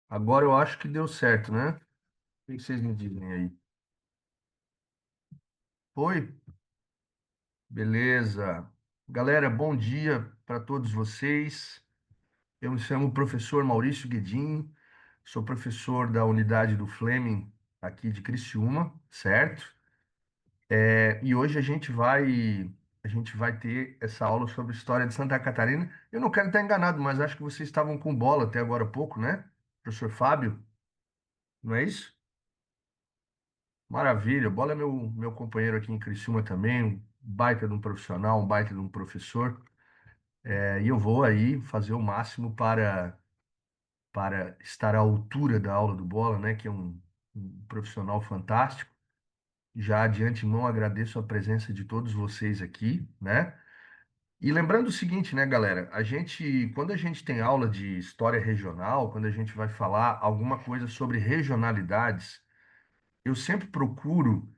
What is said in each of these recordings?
Agora eu acho que deu certo, né? O que vocês me dizem aí? Foi? Beleza. Galera, bom dia para todos vocês. Eu me chamo professor Maurício Guedin, sou professor da unidade do Fleming aqui de Criciúma, certo? E hoje a gente vai ter essa aula sobre história de Santa Catarina. Eu não quero estar enganado, mas acho que vocês estavam com bola até agora há pouco, né? Professor Fábio, não é isso? Maravilha, o Bola é meu companheiro aqui em Criciúma também, um baita de um profissional, um baita de um professor. E eu vou aí fazer o máximo para estar à altura da aula do Bola, né? Que é um profissional fantástico. Já de antemão agradeço a presença de todos vocês aqui, né? E lembrando o seguinte, né, galera? Quando a gente tem aula de história regional, quando a gente vai falar alguma coisa sobre regionalidades, eu sempre procuro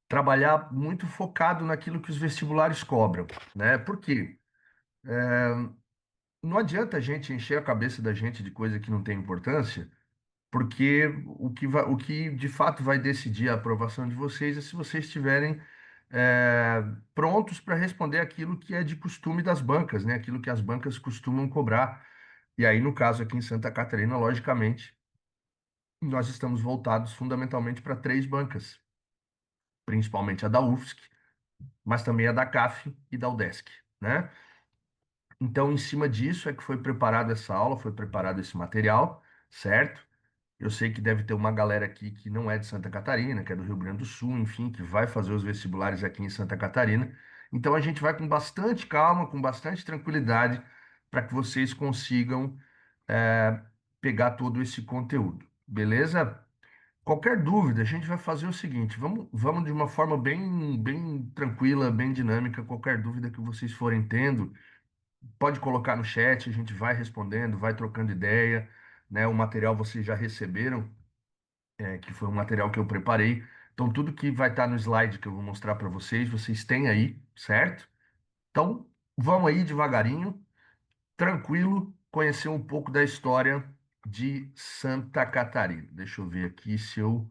trabalhar muito focado naquilo que os vestibulares cobram, né? Por quê? Não adianta a gente encher a cabeça da gente de coisa que não tem importância, porque o que de fato vai decidir a aprovação de vocês é se vocês estiverem prontos para responder aquilo que é de costume das bancas, né? Aquilo que as bancas costumam cobrar. E aí, no caso aqui em Santa Catarina, logicamente, nós estamos voltados fundamentalmente para três bancas, principalmente a da UFSC, mas também a da CAF e da UDESC, né? Então, em cima disso é que foi preparada essa aula, foi preparado esse material, certo? Eu sei que deve ter uma galera aqui que não é de Santa Catarina, que é do Rio Grande do Sul, enfim, que vai fazer os vestibulares aqui em Santa Catarina. Então, a gente vai com bastante calma, com bastante tranquilidade, para que vocês consigam é, pegar todo esse conteúdo, beleza? Qualquer dúvida, a gente vai fazer o seguinte: vamos de uma forma bem tranquila, bem dinâmica. Qualquer dúvida que vocês forem tendo, pode colocar no chat, a gente vai respondendo, vai trocando ideia, né? O material vocês já receberam, que foi um material que eu preparei. Então, tudo que vai estar no slide que eu vou mostrar para vocês, vocês têm aí, certo? Então, vamos aí devagarinho, tranquilo, conhecer um pouco da história de Santa Catarina. Deixa eu ver aqui se eu.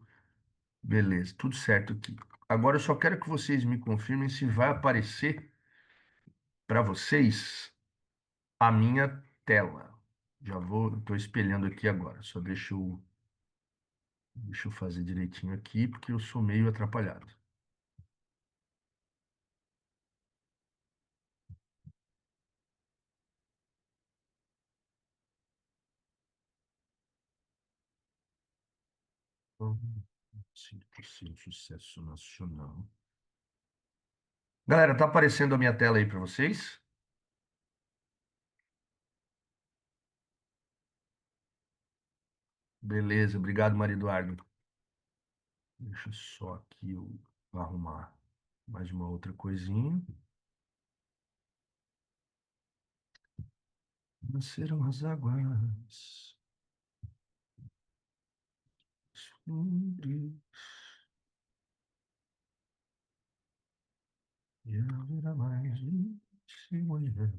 Beleza, tudo certo aqui. Agora eu só quero que vocês me confirmem se vai aparecer para vocês a minha tela. Já vou, estou espelhando aqui agora. Só deixa eu fazer direitinho aqui, porque eu sou meio atrapalhado. Então, 5% sucesso nacional. Galera, tá aparecendo a minha tela aí para vocês? Beleza, obrigado, Maria Eduardo. Deixa eu só aqui eu arrumar mais uma outra coisinha. Nasceram as águas. Sobre e haverá mais de se mulher.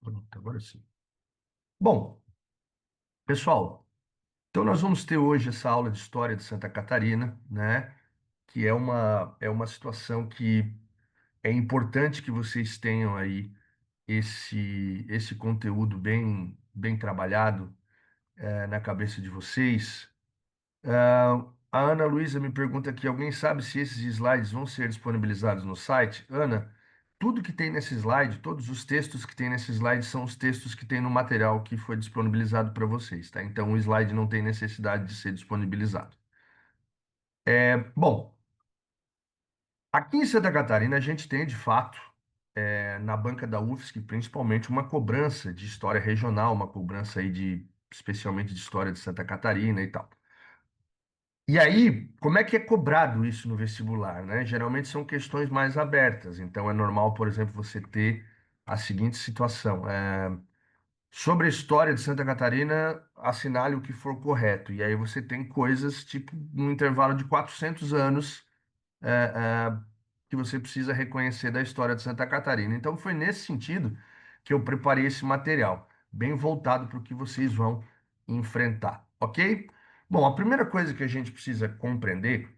Pronto, agora sim. Bom, pessoal, então nós vamos ter hoje essa aula de história de Santa Catarina, né? Que é uma situação que é importante que vocês tenham aí esse conteúdo bem trabalhado na cabeça de vocês. A Ana Luísa me pergunta aqui: alguém sabe se esses slides vão ser disponibilizados no site? Ana, tudo que tem nesse slide, todos os textos que tem nesse slide são os textos que tem no material que foi disponibilizado para vocês, tá? Então o slide não tem necessidade de ser disponibilizado. Bom, aqui em Santa Catarina a gente tem de fato, na banca da UFSC, principalmente, uma cobrança de história regional, uma cobrança aí especialmente de história de Santa Catarina e tal. E aí, como é que é cobrado isso no vestibular, né? Geralmente são questões mais abertas. Então, é normal, por exemplo, você ter a seguinte situação: sobre a história de Santa Catarina, assinale o que for correto. E aí você tem coisas tipo no intervalo de 400 anos que você precisa reconhecer da história de Santa Catarina. Então, foi nesse sentido que eu preparei esse material, bem voltado para o que vocês vão enfrentar, ok? Bom, a primeira coisa que a gente precisa compreender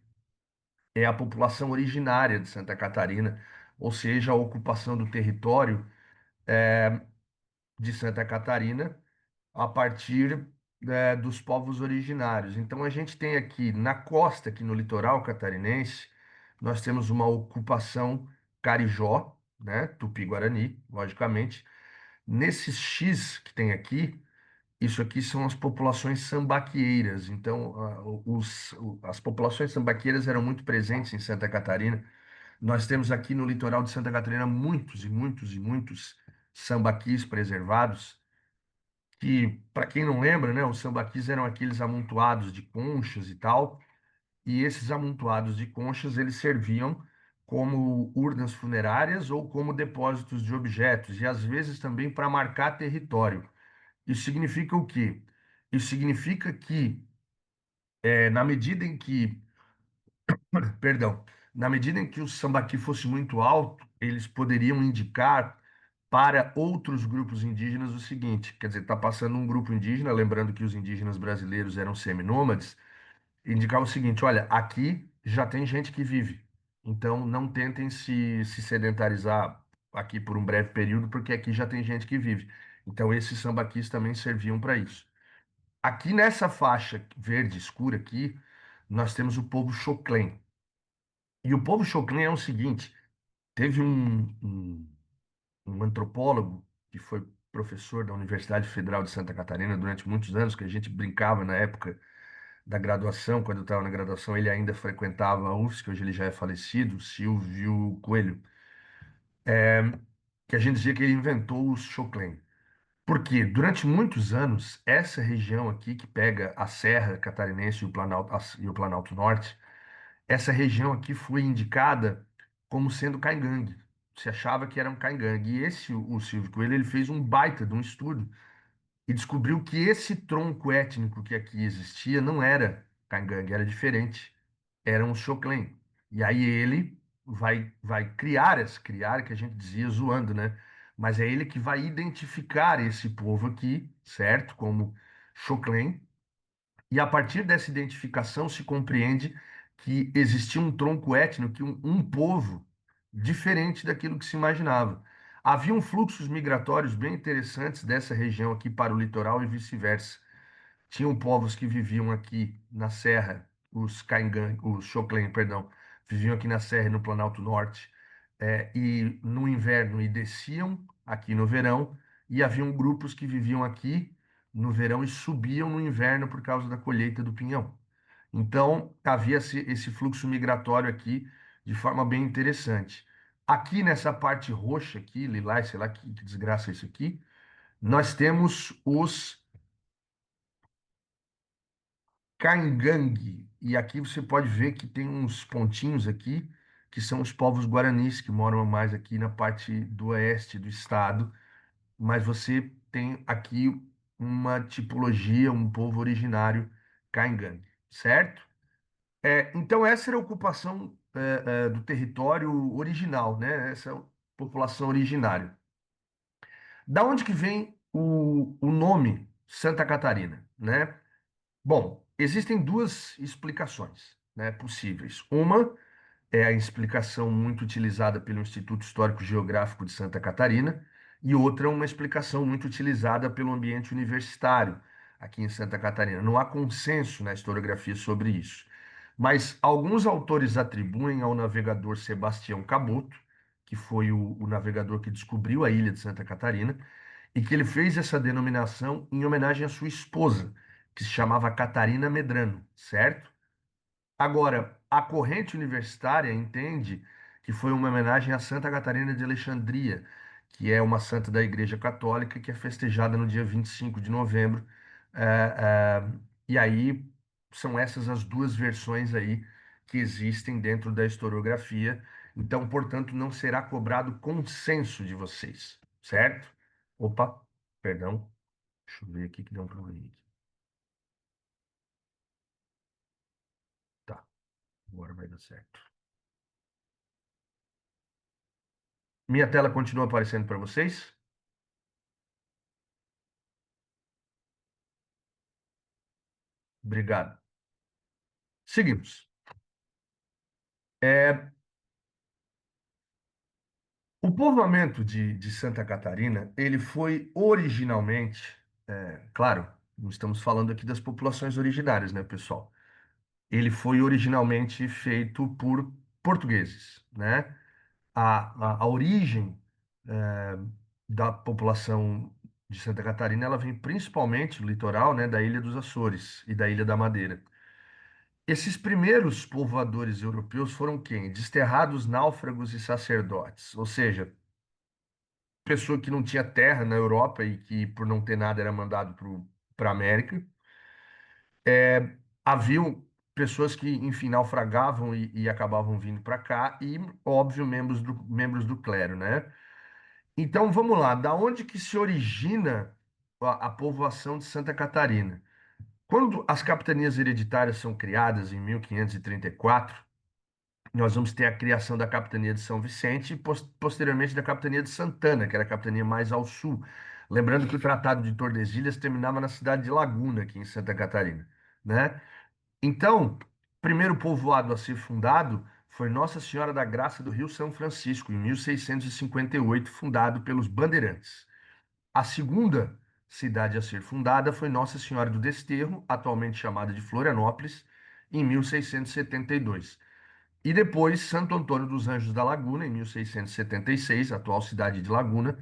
é a população originária de Santa Catarina, ou seja, a ocupação do território de Santa Catarina a partir dos povos originários. Então, a gente tem aqui na costa, aqui no litoral catarinense, nós temos uma ocupação carijó, né, Tupi-Guarani, logicamente. Nesses X que tem aqui, isso aqui são as populações sambaqueiras. Então, as populações sambaqueiras eram muito presentes em Santa Catarina. Nós temos aqui no litoral de Santa Catarina muitos e muitos e muitos sambaquis preservados que, para quem não lembra, né, os sambaquis eram aqueles amontoados de conchas e tal, e esses amontoados de conchas eles serviam como urnas funerárias ou como depósitos de objetos, e às vezes também para marcar território. Isso significa o quê? Isso significa que, na medida em que, perdão, na medida em que o sambaqui fosse muito alto, eles poderiam indicar para outros grupos indígenas o seguinte, quer dizer, está passando um grupo indígena, lembrando que os indígenas brasileiros eram seminômades, indicar o seguinte, olha, aqui já tem gente que vive, então não tentem se sedentarizar aqui por um breve período, porque aqui já tem gente que vive. Então esses sambaquis também serviam para isso. Aqui nessa faixa verde escura aqui, nós temos o povo Xoclen. E o povo Xoclen é o seguinte, teve um antropólogo que foi professor da Universidade Federal de Santa Catarina durante muitos anos, que a gente brincava na época da graduação, quando eu estava na graduação, ele ainda frequentava a UFSC, hoje ele já é falecido, Silvio Coelho, que a gente dizia que ele inventou o Choclen. Porque durante muitos anos, essa região aqui, que pega a Serra Catarinense e o Planalto Norte, essa região aqui foi indicada como sendo Caingangue. Se achava que era um Caingangue. E o Silvio Coelho, ele fez um baita de um estudo e descobriu que esse tronco étnico que aqui existia não era Caingangue, era diferente, era um Xoclen. E aí ele vai criar, que a gente dizia zoando, né? Mas é ele que vai identificar esse povo aqui, certo? Como Xoclen, e a partir dessa identificação se compreende que existia um tronco étnico, um povo diferente daquilo que se imaginava. Haviam fluxos migratórios bem interessantes dessa região aqui para o litoral e vice-versa. Tinham povos que viviam aqui na Serra, os Xoclen, perdão, viviam aqui na Serra e no Planalto Norte, e no inverno e desciam aqui no verão, e haviam grupos que viviam aqui no verão e subiam no inverno por causa da colheita do pinhão. Então, havia esse fluxo migratório aqui de forma bem interessante. Aqui nessa parte roxa aqui, lilás, sei lá que desgraça é isso aqui, nós temos os Caingangue. E aqui você pode ver que tem uns pontinhos aqui, que são os povos guaranis que moram mais aqui na parte do oeste do estado. Mas você tem aqui uma tipologia, um povo originário Caingangue, certo? Então, essa era a ocupação do território original, né? Essa população originária. Da onde que vem o nome Santa Catarina, né? Bom, existem duas explicações, né, possíveis. Uma é a explicação muito utilizada pelo Instituto Histórico Geográfico de Santa Catarina, e outra é uma explicação muito utilizada pelo ambiente universitário aqui em Santa Catarina. Não há consenso na historiografia sobre isso. Mas alguns autores atribuem ao navegador Sebastião Caboto, que foi o navegador que descobriu a ilha de Santa Catarina, e que ele fez essa denominação em homenagem à sua esposa, que se chamava Catarina Medrano, certo? Agora, a corrente universitária entende que foi uma homenagem a Santa Catarina de Alexandria, que é uma santa da Igreja Católica que é festejada no dia 25 de novembro. E aí são essas as duas versões aí que existem dentro da historiografia. Então, portanto, não será cobrado consenso de vocês, certo? Opa, perdão. Deixa eu ver aqui que deu um problema aqui. Tá, agora vai dar certo. Minha tela continua aparecendo para vocês? Obrigado. Seguimos. É, o povoamento de Santa Catarina, ele foi originalmente, claro, não estamos falando aqui das populações originárias, né, pessoal? Ele foi originalmente feito por portugueses, né? A origem eh, da população de Santa Catarina, ela vem principalmente do litoral, né, da Ilha dos Açores e da Ilha da Madeira. Esses primeiros povoadores europeus foram quem? Desterrados, náufragos e sacerdotes, ou seja, pessoa que não tinha terra na Europa e que por não ter nada era mandado para a América. Haviam pessoas que, enfim, naufragavam e acabavam vindo para cá e, óbvio, membros do clero, né? Então, vamos lá, da onde que se origina a povoação de Santa Catarina? Quando as capitanias hereditárias são criadas em 1534, nós vamos ter a criação da capitania de São Vicente e posteriormente da capitania de Santana, que era a capitania mais ao sul. Lembrando que o Tratado de Tordesilhas terminava na cidade de Laguna, aqui em Santa Catarina, né? Então, o primeiro povoado a ser fundado foi Nossa Senhora da Graça do Rio São Francisco, em 1658, fundado pelos Bandeirantes. A segunda cidade a ser fundada foi Nossa Senhora do Desterro, atualmente chamada de Florianópolis, em 1672. E depois Santo Antônio dos Anjos da Laguna, em 1676, atual cidade de Laguna,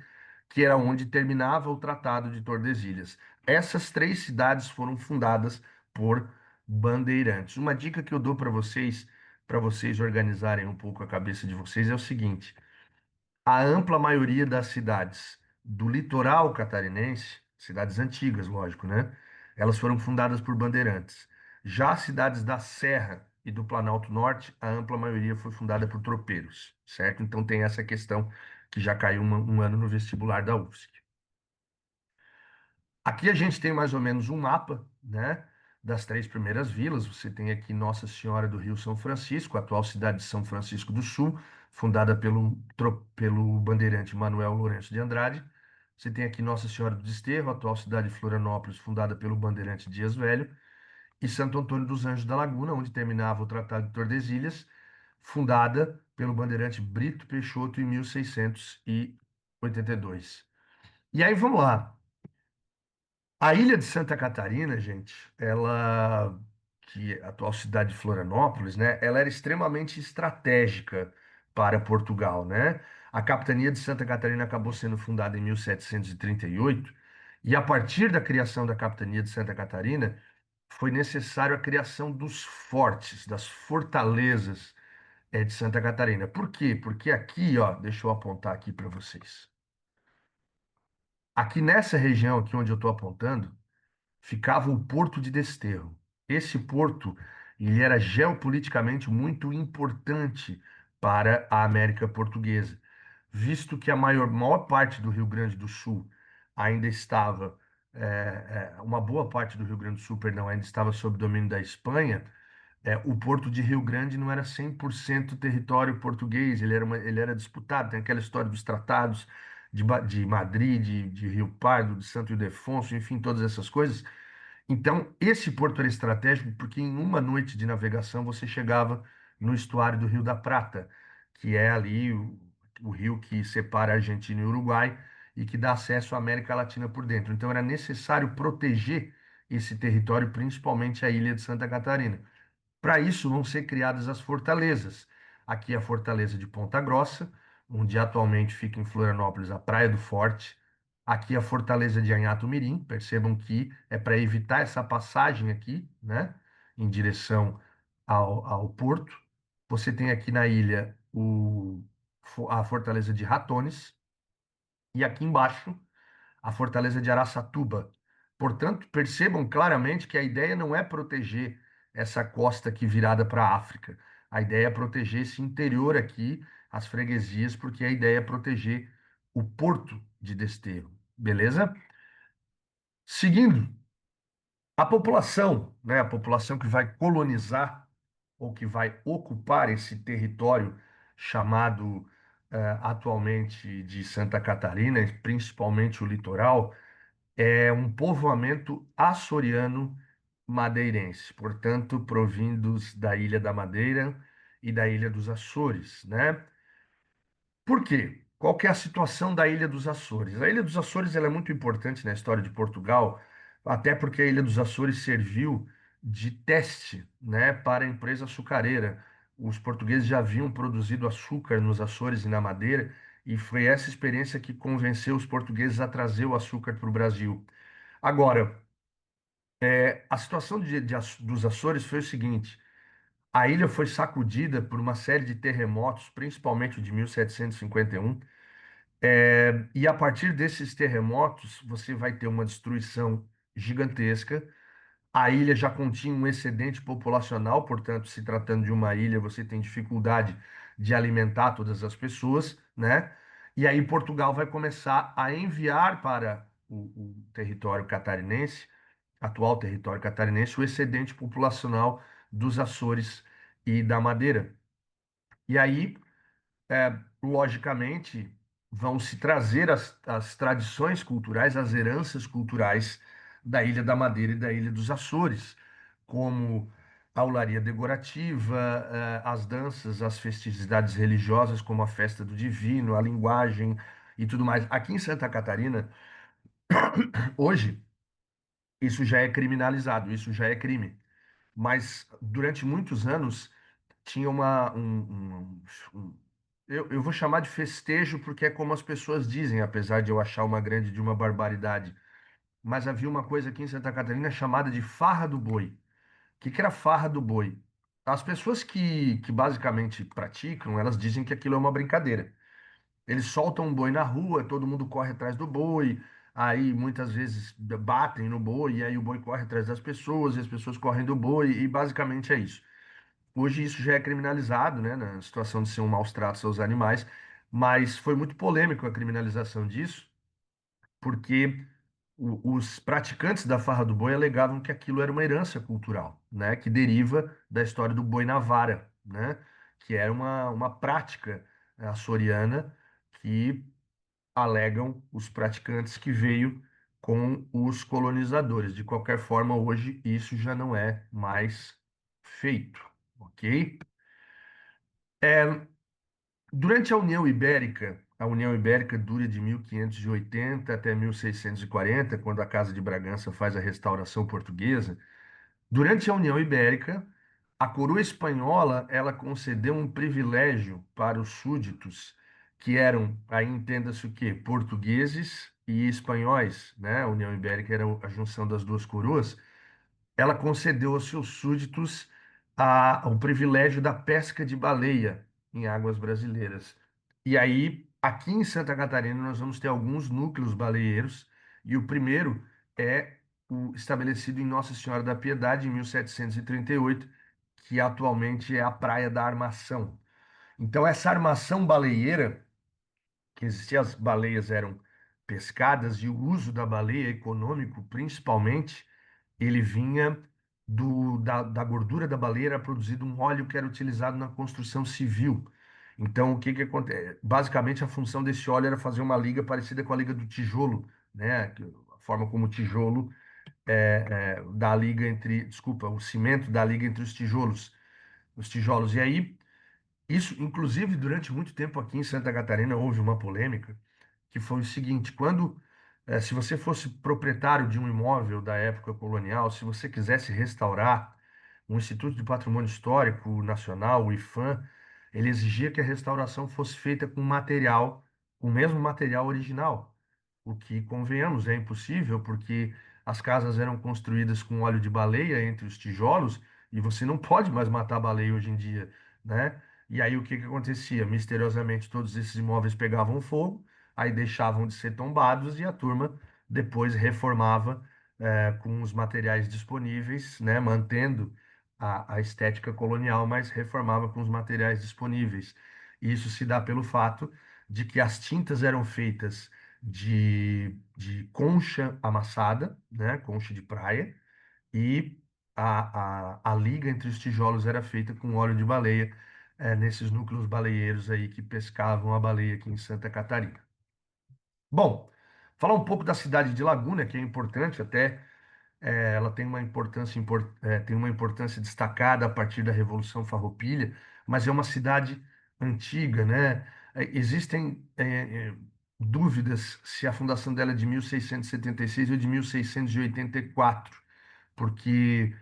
que era onde terminava o Tratado de Tordesilhas. Essas três cidades foram fundadas por bandeirantes. Uma dica que eu dou para vocês organizarem um pouco a cabeça de vocês, é o seguinte: a ampla maioria das cidades do litoral catarinense, cidades antigas, lógico, né? Elas foram fundadas por bandeirantes. Já as cidades da Serra e do Planalto Norte, a ampla maioria foi fundada por tropeiros, certo? Então tem essa questão que já caiu um ano no vestibular da UFSC. Aqui a gente tem mais ou menos um mapa, né, das três primeiras vilas. Você tem aqui Nossa Senhora do Rio São Francisco, a atual cidade de São Francisco do Sul, fundada pelo bandeirante Manuel Lourenço de Andrade. Você tem aqui Nossa Senhora do Desterro, a atual cidade de Florianópolis, fundada pelo bandeirante Dias Velho. E Santo Antônio dos Anjos da Laguna, onde terminava o Tratado de Tordesilhas, fundada pelo bandeirante Brito Peixoto em 1682. E aí vamos lá. A ilha de Santa Catarina, gente, ela, que é a atual cidade de Florianópolis, né, ela era extremamente estratégica para Portugal, né? A capitania de Santa Catarina acabou sendo fundada em 1738 e a partir da criação da capitania de Santa Catarina foi necessário a criação dos fortes, das fortalezas, de Santa Catarina. Por quê? Porque aqui, ó, deixa eu apontar aqui para vocês. Aqui nessa região aqui onde eu estou apontando, ficava o Porto de Desterro. Esse porto, ele era geopoliticamente muito importante para a América Portuguesa, visto que a maior parte do Rio Grande do Sul ainda estava, uma boa parte do Rio Grande do Sul, perdão, ainda estava sob domínio da Espanha. O Porto de Rio Grande não era 100% território português, ele era disputado. Tem aquela história dos tratados de Madrid, de Rio Pardo, de Santo Ildefonso, enfim, todas essas coisas. Então, esse porto era estratégico porque em uma noite de navegação você chegava no estuário do Rio da Prata, que é ali o rio que separa a Argentina e o Uruguai e que dá acesso à América Latina por dentro. Então, era necessário proteger esse território, principalmente a ilha de Santa Catarina. Para isso, vão ser criadas as fortalezas. Aqui a fortaleza de Ponta Grossa, onde atualmente fica em Florianópolis a Praia do Forte. Aqui a fortaleza de Anhato Mirim. Percebam que é para evitar essa passagem aqui, né, em direção ao porto. Você tem aqui na ilha a fortaleza de Ratones. E aqui embaixo a fortaleza de Araçatuba. Portanto, percebam claramente que a ideia não é proteger essa costa aqui virada para a África. A ideia é proteger esse interior aqui, as freguesias, porque a ideia é proteger o porto de Desterro. Beleza? Seguindo, a população, né, a população que vai colonizar ou que vai ocupar esse território chamado atualmente de Santa Catarina, principalmente o litoral, é um povoamento açoriano madeirense, portanto, provindos da Ilha da Madeira e da Ilha dos Açores, né? Por quê? Qual que é a situação da Ilha dos Açores? A Ilha dos Açores ela é muito importante na história de Portugal, até porque a Ilha dos Açores serviu de teste, né, para a empresa açucareira. Os portugueses já haviam produzido açúcar nos Açores e na Madeira, e foi essa experiência que convenceu os portugueses a trazer o açúcar para o Brasil. Agora, a situação dos Açores foi o seguinte: a ilha foi sacudida por uma série de terremotos, principalmente o de 1751. E a partir desses terremotos, você vai ter uma destruição gigantesca. A ilha já continha um excedente populacional, portanto, se tratando de uma ilha, você tem dificuldade de alimentar todas as pessoas, né? E aí Portugal vai começar a enviar para o território catarinense, atual território catarinense, o excedente populacional dos Açores e da Madeira. E aí logicamente, vão se trazer as tradições culturais, as heranças culturais da Ilha da Madeira e da Ilha dos Açores, como a olaria decorativa, as danças, as festividades religiosas, como a festa do Divino, a linguagem e tudo mais. Aqui em Santa Catarina, hoje, isso já é criminalizado, isso já é crime. Mas durante muitos anos tinha eu vou chamar de festejo porque é como as pessoas dizem, apesar de eu achar uma grande de uma barbaridade. Mas havia uma coisa aqui em Santa Catarina chamada de farra do boi. Que era farra do boi? As pessoas que basicamente praticam, elas dizem que aquilo é uma brincadeira. Eles soltam um boi na rua, todo mundo corre atrás do boi, aí muitas vezes batem no boi, e aí o boi corre atrás das pessoas, e as pessoas correm do boi, e basicamente é isso. Hoje isso já é criminalizado, né, na situação de ser um maus tratos aos animais, mas foi muito polêmico a criminalização disso, porque os praticantes da farra do boi alegavam que aquilo era uma herança cultural, né, que deriva da história do boi na vara, né, que era uma prática açoriana que alegam os praticantes que veio com os colonizadores. De qualquer forma, hoje isso já não é mais feito, ok? Durante a União Ibérica dura de 1580 até 1640, quando a Casa de Bragança faz a restauração portuguesa. Durante a União Ibérica, a coroa espanhola ela concedeu um privilégio para os súditos, que eram, aí entenda-se o quê? Portugueses e espanhóis, né? A União Ibérica era a junção das duas coroas. Ela concedeu aos seus súditos o privilégio da pesca de baleia em águas brasileiras. E aí, aqui em Santa Catarina, nós vamos ter alguns núcleos baleeiros, e o primeiro é o estabelecido em Nossa Senhora da Piedade, em 1738, que atualmente é a Praia da Armação. Então, essa armação baleeira, que existia, as baleias eram pescadas, e o uso da baleia econômico, principalmente, ele vinha da gordura da baleia, era produzido um óleo que era utilizado na construção civil. Então, o que que acontece? Basicamente, a função desse óleo era fazer uma liga parecida com a liga do tijolo, né? A forma como o tijolo dá a liga entre, desculpa, o cimento dá a liga entre os tijolos. E aí, isso, inclusive, durante muito tempo aqui em Santa Catarina houve uma polêmica que foi o seguinte: se você fosse proprietário de um imóvel da época colonial, se você quisesse restaurar, o Instituto de Patrimônio Histórico Nacional, o IPHAN, ele exigia que a restauração fosse feita com o mesmo material original, o que, convenhamos, é impossível, porque as casas eram construídas com óleo de baleia entre os tijolos, e você não pode mais matar baleia hoje em dia, né? E aí o que que acontecia? Misteriosamente todos esses imóveis pegavam fogo, aí deixavam de ser tombados e a turma depois reformava com os materiais disponíveis, né, mantendo a estética colonial, mas reformava com os materiais disponíveis. Isso se dá pelo fato de que as tintas eram feitas de concha amassada, né, concha de praia, e a liga entre os tijolos era feita com óleo de baleia, nesses núcleos baleeiros aí que pescavam a baleia aqui em Santa Catarina. Bom, falar um pouco da cidade de Laguna, que é importante até. Ela tem uma tem uma importância destacada a partir da Revolução Farroupilha, mas é uma cidade antiga, né? Existem dúvidas se a fundação dela é de 1676 ou de 1684, porque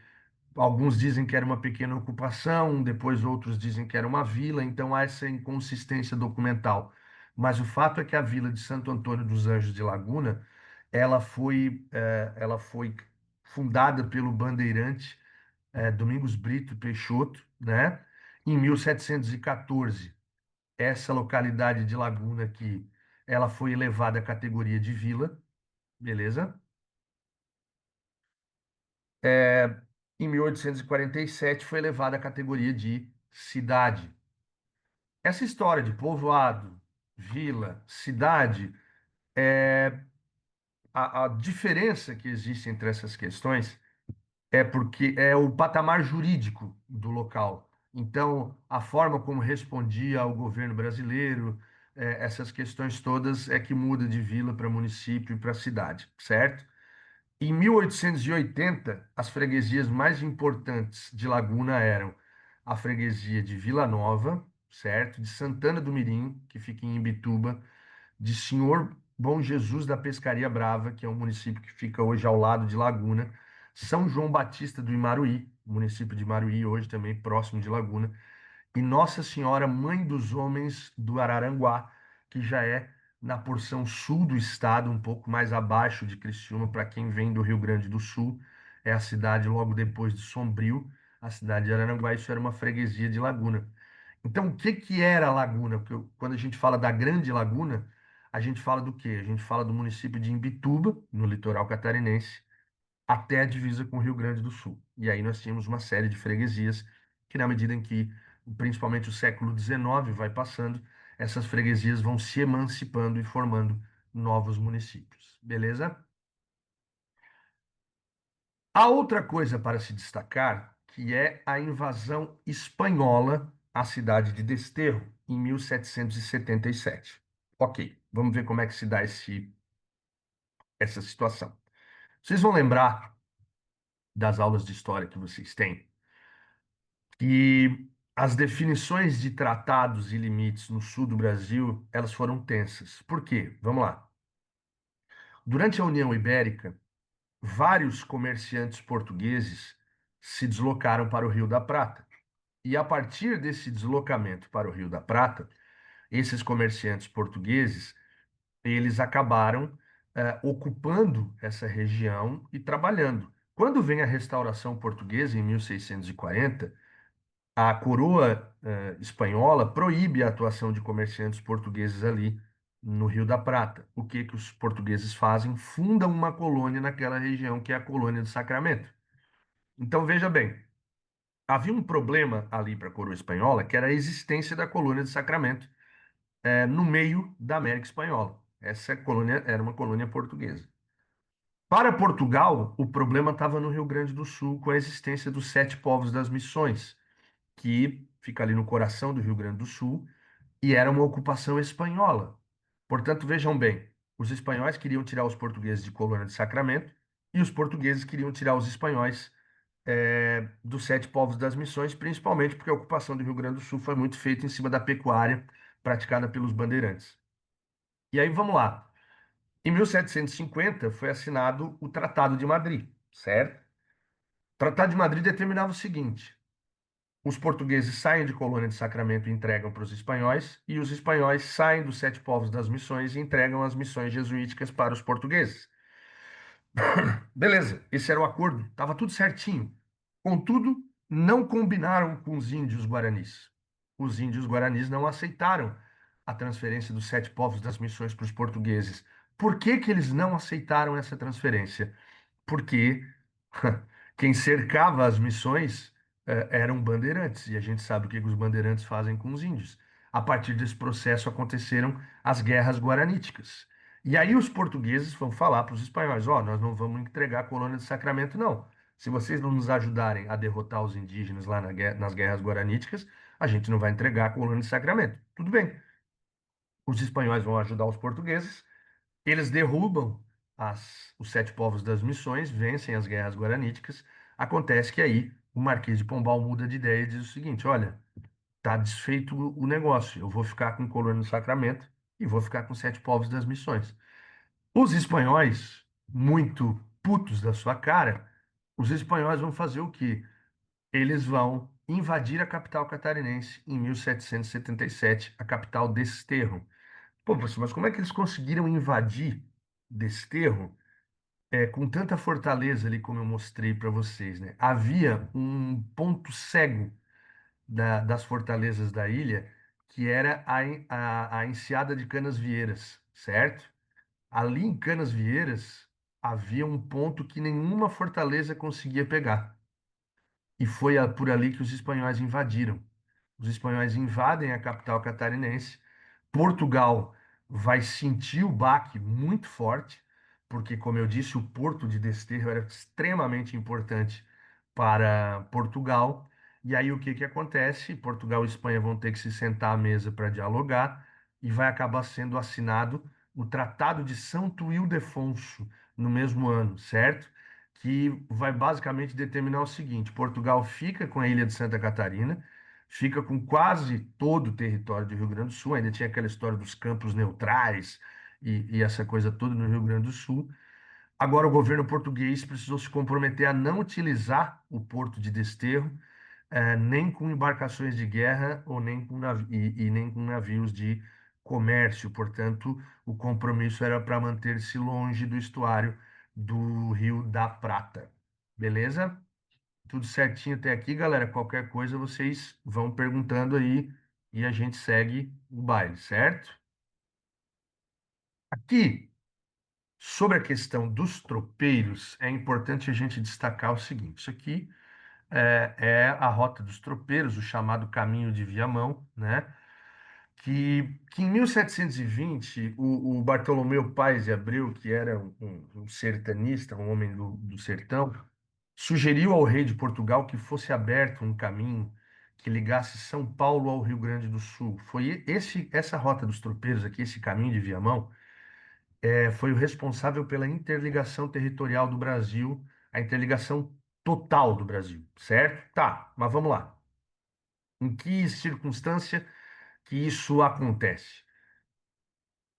alguns dizem que era uma pequena ocupação, depois outros dizem que era uma vila, então há essa inconsistência documental. Mas o fato é que a vila de Santo Antônio dos Anjos de Laguna, ela foi fundada pelo bandeirante Domingos Brito Peixoto, né? Em 1714. Essa localidade de Laguna aqui, ela foi elevada à categoria de vila, beleza? Em 1847 foi elevada à categoria de cidade. Essa história de povoado, vila, cidade, a diferença que existe entre essas questões é porque é o patamar jurídico do local. Então, a forma como respondia ao governo brasileiro, essas questões todas é que muda de vila para município e para cidade, certo? Em 1880, as freguesias mais importantes de Laguna eram a freguesia de Vila Nova, certo? De Santana do Mirim, que fica em Imbituba, de Senhor Bom Jesus da Pescaria Brava, que é um município que fica hoje ao lado de Laguna, São João Batista do Imaruí, município de Imaruí, hoje também próximo de Laguna, e Nossa Senhora Mãe dos Homens do Araranguá, que já é na porção sul do estado, um pouco mais abaixo de Criciúma, para quem vem do Rio Grande do Sul, é a cidade logo depois de Sombrio, a cidade de Araranguá, isso era uma freguesia de Laguna. Então, o que que era Laguna? Porque quando a gente fala da Grande Laguna, a gente fala do quê? A gente fala do município de Imbituba, no litoral catarinense, até a divisa com o Rio Grande do Sul. E aí nós tínhamos uma série de freguesias que, na medida em que, principalmente o século XIX vai passando, essas freguesias vão se emancipando e formando novos municípios. Beleza? A outra coisa para se destacar, que é a invasão espanhola à cidade de Desterro, em 1777. Ok, vamos ver como é que se dá essa situação. Vocês vão lembrar das aulas de história que vocês têm, que as definições de tratados e limites no sul do Brasil, elas foram tensas. Por quê? Vamos lá. Durante a União Ibérica, vários comerciantes portugueses se deslocaram para o Rio da Prata. E a partir desse deslocamento para o Rio da Prata, esses comerciantes portugueses, eles acabaram ocupando essa região e trabalhando. Quando vem a restauração portuguesa em 1640, a coroa espanhola proíbe a atuação de comerciantes portugueses ali no Rio da Prata. O que que os portugueses fazem? Fundam uma colônia naquela região, que é a colônia do Sacramento. Então, veja bem, havia um problema ali para a coroa espanhola, que era a existência da colônia do Sacramento no meio da América Espanhola. Essa colônia era uma colônia portuguesa. Para Portugal, o problema estava no Rio Grande do Sul, com a existência dos sete povos das missões, que fica ali no coração do Rio Grande do Sul, e era uma ocupação espanhola. Portanto, vejam bem, os espanhóis queriam tirar os portugueses de Colônia de Sacramento e os portugueses queriam tirar os espanhóis dos sete povos das missões, principalmente porque a ocupação do Rio Grande do Sul foi muito feita em cima da pecuária praticada pelos bandeirantes. E aí vamos lá. Em 1750 foi assinado o Tratado de Madrid, certo? O Tratado de Madrid determinava o seguinte: os portugueses saem de Colônia de Sacramento e entregam para os espanhóis, e os espanhóis saem dos sete povos das missões e entregam as missões jesuíticas para os portugueses. Beleza, esse era o acordo, estava tudo certinho. Contudo, não combinaram com os índios guaranis. Os índios guaranis não aceitaram a transferência dos sete povos das missões para os portugueses. Por que que eles não aceitaram essa transferência? Porque quem cercava as missões eram bandeirantes, e a gente sabe o que os bandeirantes fazem com os índios. A partir desse processo aconteceram as guerras guaraníticas. E aí os portugueses vão falar para os espanhóis: ó, nós não vamos entregar a colônia de Sacramento, não. Se vocês não nos ajudarem a derrotar os indígenas lá nas guerras guaraníticas, a gente não vai entregar a colônia de Sacramento. Tudo bem. Os espanhóis vão ajudar os portugueses, eles derrubam os sete povos das missões, vencem as guerras guaraníticas. Acontece que aí o Marquês de Pombal muda de ideia e diz o seguinte: olha, tá desfeito o negócio, eu vou ficar com colônia no Sacramento e vou ficar com sete povos das missões. Os espanhóis, muito putos da sua cara, os espanhóis vão fazer o quê? Eles vão invadir a capital catarinense em 1777, a capital Desterro. Pô, professor, mas como é que eles conseguiram invadir Desterro com tanta fortaleza ali, como eu mostrei para vocês, né? Havia um ponto cego das fortalezas da ilha, que era a Enseada de Canasvieiras, certo? Ali em Canasvieiras havia um ponto que nenhuma fortaleza conseguia pegar. E foi por ali que os espanhóis invadiram. Os espanhóis invadem a capital catarinense. Portugal vai sentir o baque muito forte, porque, como eu disse, o porto de Desterro era extremamente importante para Portugal. E aí o que que acontece? Portugal e Espanha vão ter que se sentar à mesa para dialogar e vai acabar sendo assinado o Tratado de Santo Ildefonso no mesmo ano, certo? Que vai basicamente determinar o seguinte: Portugal fica com a ilha de Santa Catarina, fica com quase todo o território do Rio Grande do Sul, ainda tinha aquela história dos campos neutrais e essa coisa toda no Rio Grande do Sul. Agora, o governo português precisou se comprometer a não utilizar o porto de Desterro, nem com embarcações de guerra ou nem com e nem com navios de comércio. Portanto, o compromisso era para manter-se longe do estuário do Rio da Prata. Beleza? Tudo certinho até aqui, galera. Qualquer coisa vocês vão perguntando aí e a gente segue o baile, certo? Aqui, sobre a questão dos tropeiros, é importante a gente destacar o seguinte: isso aqui é a rota dos tropeiros, o chamado Caminho de Viamão, né? Que em 1720, o Bartolomeu Pais de Abreu, que era um sertanista, um homem do sertão, sugeriu ao rei de Portugal que fosse aberto um caminho que ligasse São Paulo ao Rio Grande do Sul. Foi essa rota dos tropeiros aqui, esse caminho de Viamão, foi o responsável pela interligação territorial do Brasil, a interligação total do Brasil, certo? Tá, mas vamos lá. Em que circunstância que isso acontece?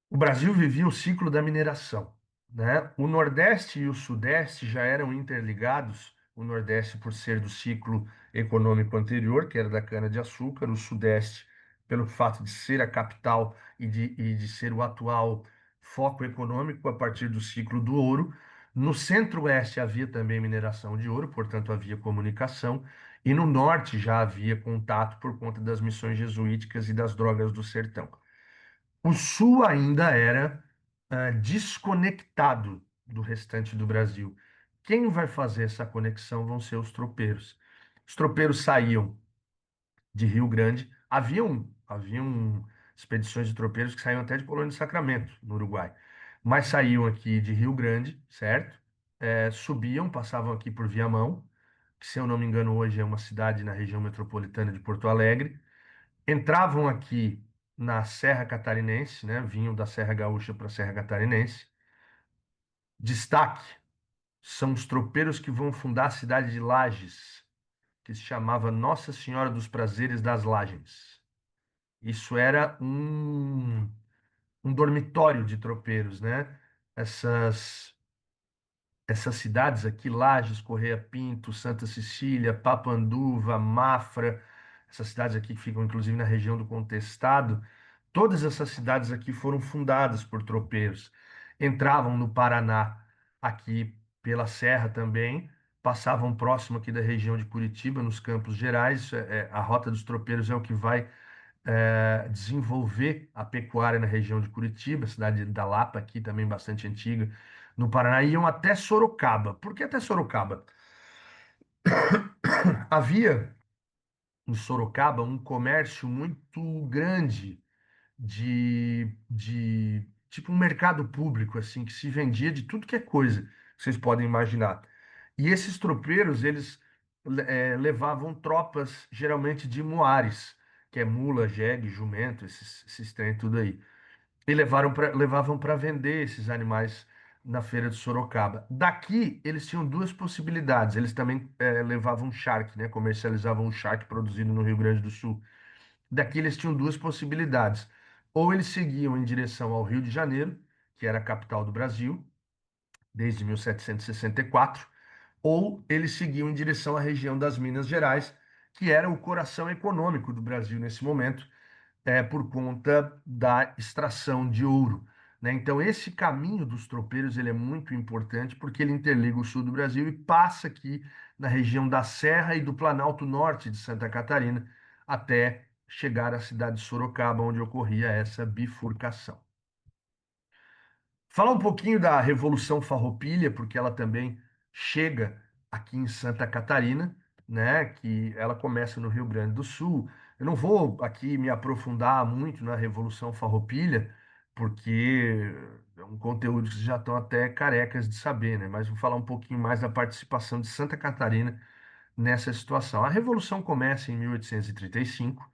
O Brasil vivia o ciclo da mineração, né? O Nordeste e o Sudeste já eram interligados, o Nordeste por ser do ciclo econômico anterior, que era da cana-de-açúcar, o Sudeste pelo fato de ser a capital e de ser o atual foco econômico a partir do ciclo do ouro. No Centro-Oeste havia também mineração de ouro, portanto havia comunicação, e no Norte já havia contato por conta das missões jesuíticas e das drogas do sertão. O Sul ainda era desconectado do restante do Brasil. Quem vai fazer essa conexão vão ser os tropeiros. Os tropeiros saíam de Rio Grande, haviam expedições de tropeiros que saíam até de Colônia de Sacramento, no Uruguai, mas saíam aqui de Rio Grande, certo? Subiam, passavam aqui por Viamão, que, se eu não me engano, hoje é uma cidade na região metropolitana de Porto Alegre, entravam aqui na Serra Catarinense, né? Vinham da Serra Gaúcha para a Serra Catarinense. Destaque são os tropeiros que vão fundar a cidade de Lages, que se chamava Nossa Senhora dos Prazeres das Lajes. Isso era um dormitório de tropeiros, né? Essas cidades aqui, Lages, Correia Pinto, Santa Cecília, Papanduva, Mafra, essas cidades aqui que ficam inclusive na região do Contestado, todas essas cidades aqui foram fundadas por tropeiros. Entravam no Paraná, aqui pela Serra também, passavam próximo aqui da região de Curitiba, nos Campos Gerais. A Rota dos Tropeiros é o que vai desenvolver a pecuária na região de Curitiba, cidade da Lapa, aqui também bastante antiga, no Paraná, iam até Sorocaba. Por que até Sorocaba? Havia em Sorocaba um comércio muito grande de tipo um mercado público, assim, que se vendia de tudo que é coisa, que vocês podem imaginar. E esses tropeiros, eles levavam tropas, geralmente de muares. que é mula, jegue, jumento, esses trem tudo aí. E levavam para vender esses animais na feira de Sorocaba. Daqui, eles tinham duas possibilidades. Eles também levavam charque, né? Comercializavam um charque produzido no Rio Grande do Sul. Daqui, eles tinham duas possibilidades. Ou eles seguiam em direção ao Rio de Janeiro, que era a capital do Brasil, desde 1764, ou eles seguiam em direção à região das Minas Gerais, que era o coração econômico do Brasil nesse momento, por conta da extração de ouro, né? Então, esse caminho dos tropeiros ele é muito importante porque ele interliga o sul do Brasil e passa aqui na região da Serra e do Planalto Norte de Santa Catarina até chegar à cidade de Sorocaba, onde ocorria essa bifurcação. Falar um pouquinho da Revolução Farroupilha, porque ela também chega aqui em Santa Catarina, né? Que ela começa no Rio Grande do Sul. Eu não vou aqui me aprofundar muito na Revolução Farroupilha, porque é um conteúdo que vocês já estão até carecas de saber, né? Mas vou falar um pouquinho mais da participação de Santa Catarina nessa situação. A Revolução começa em 1835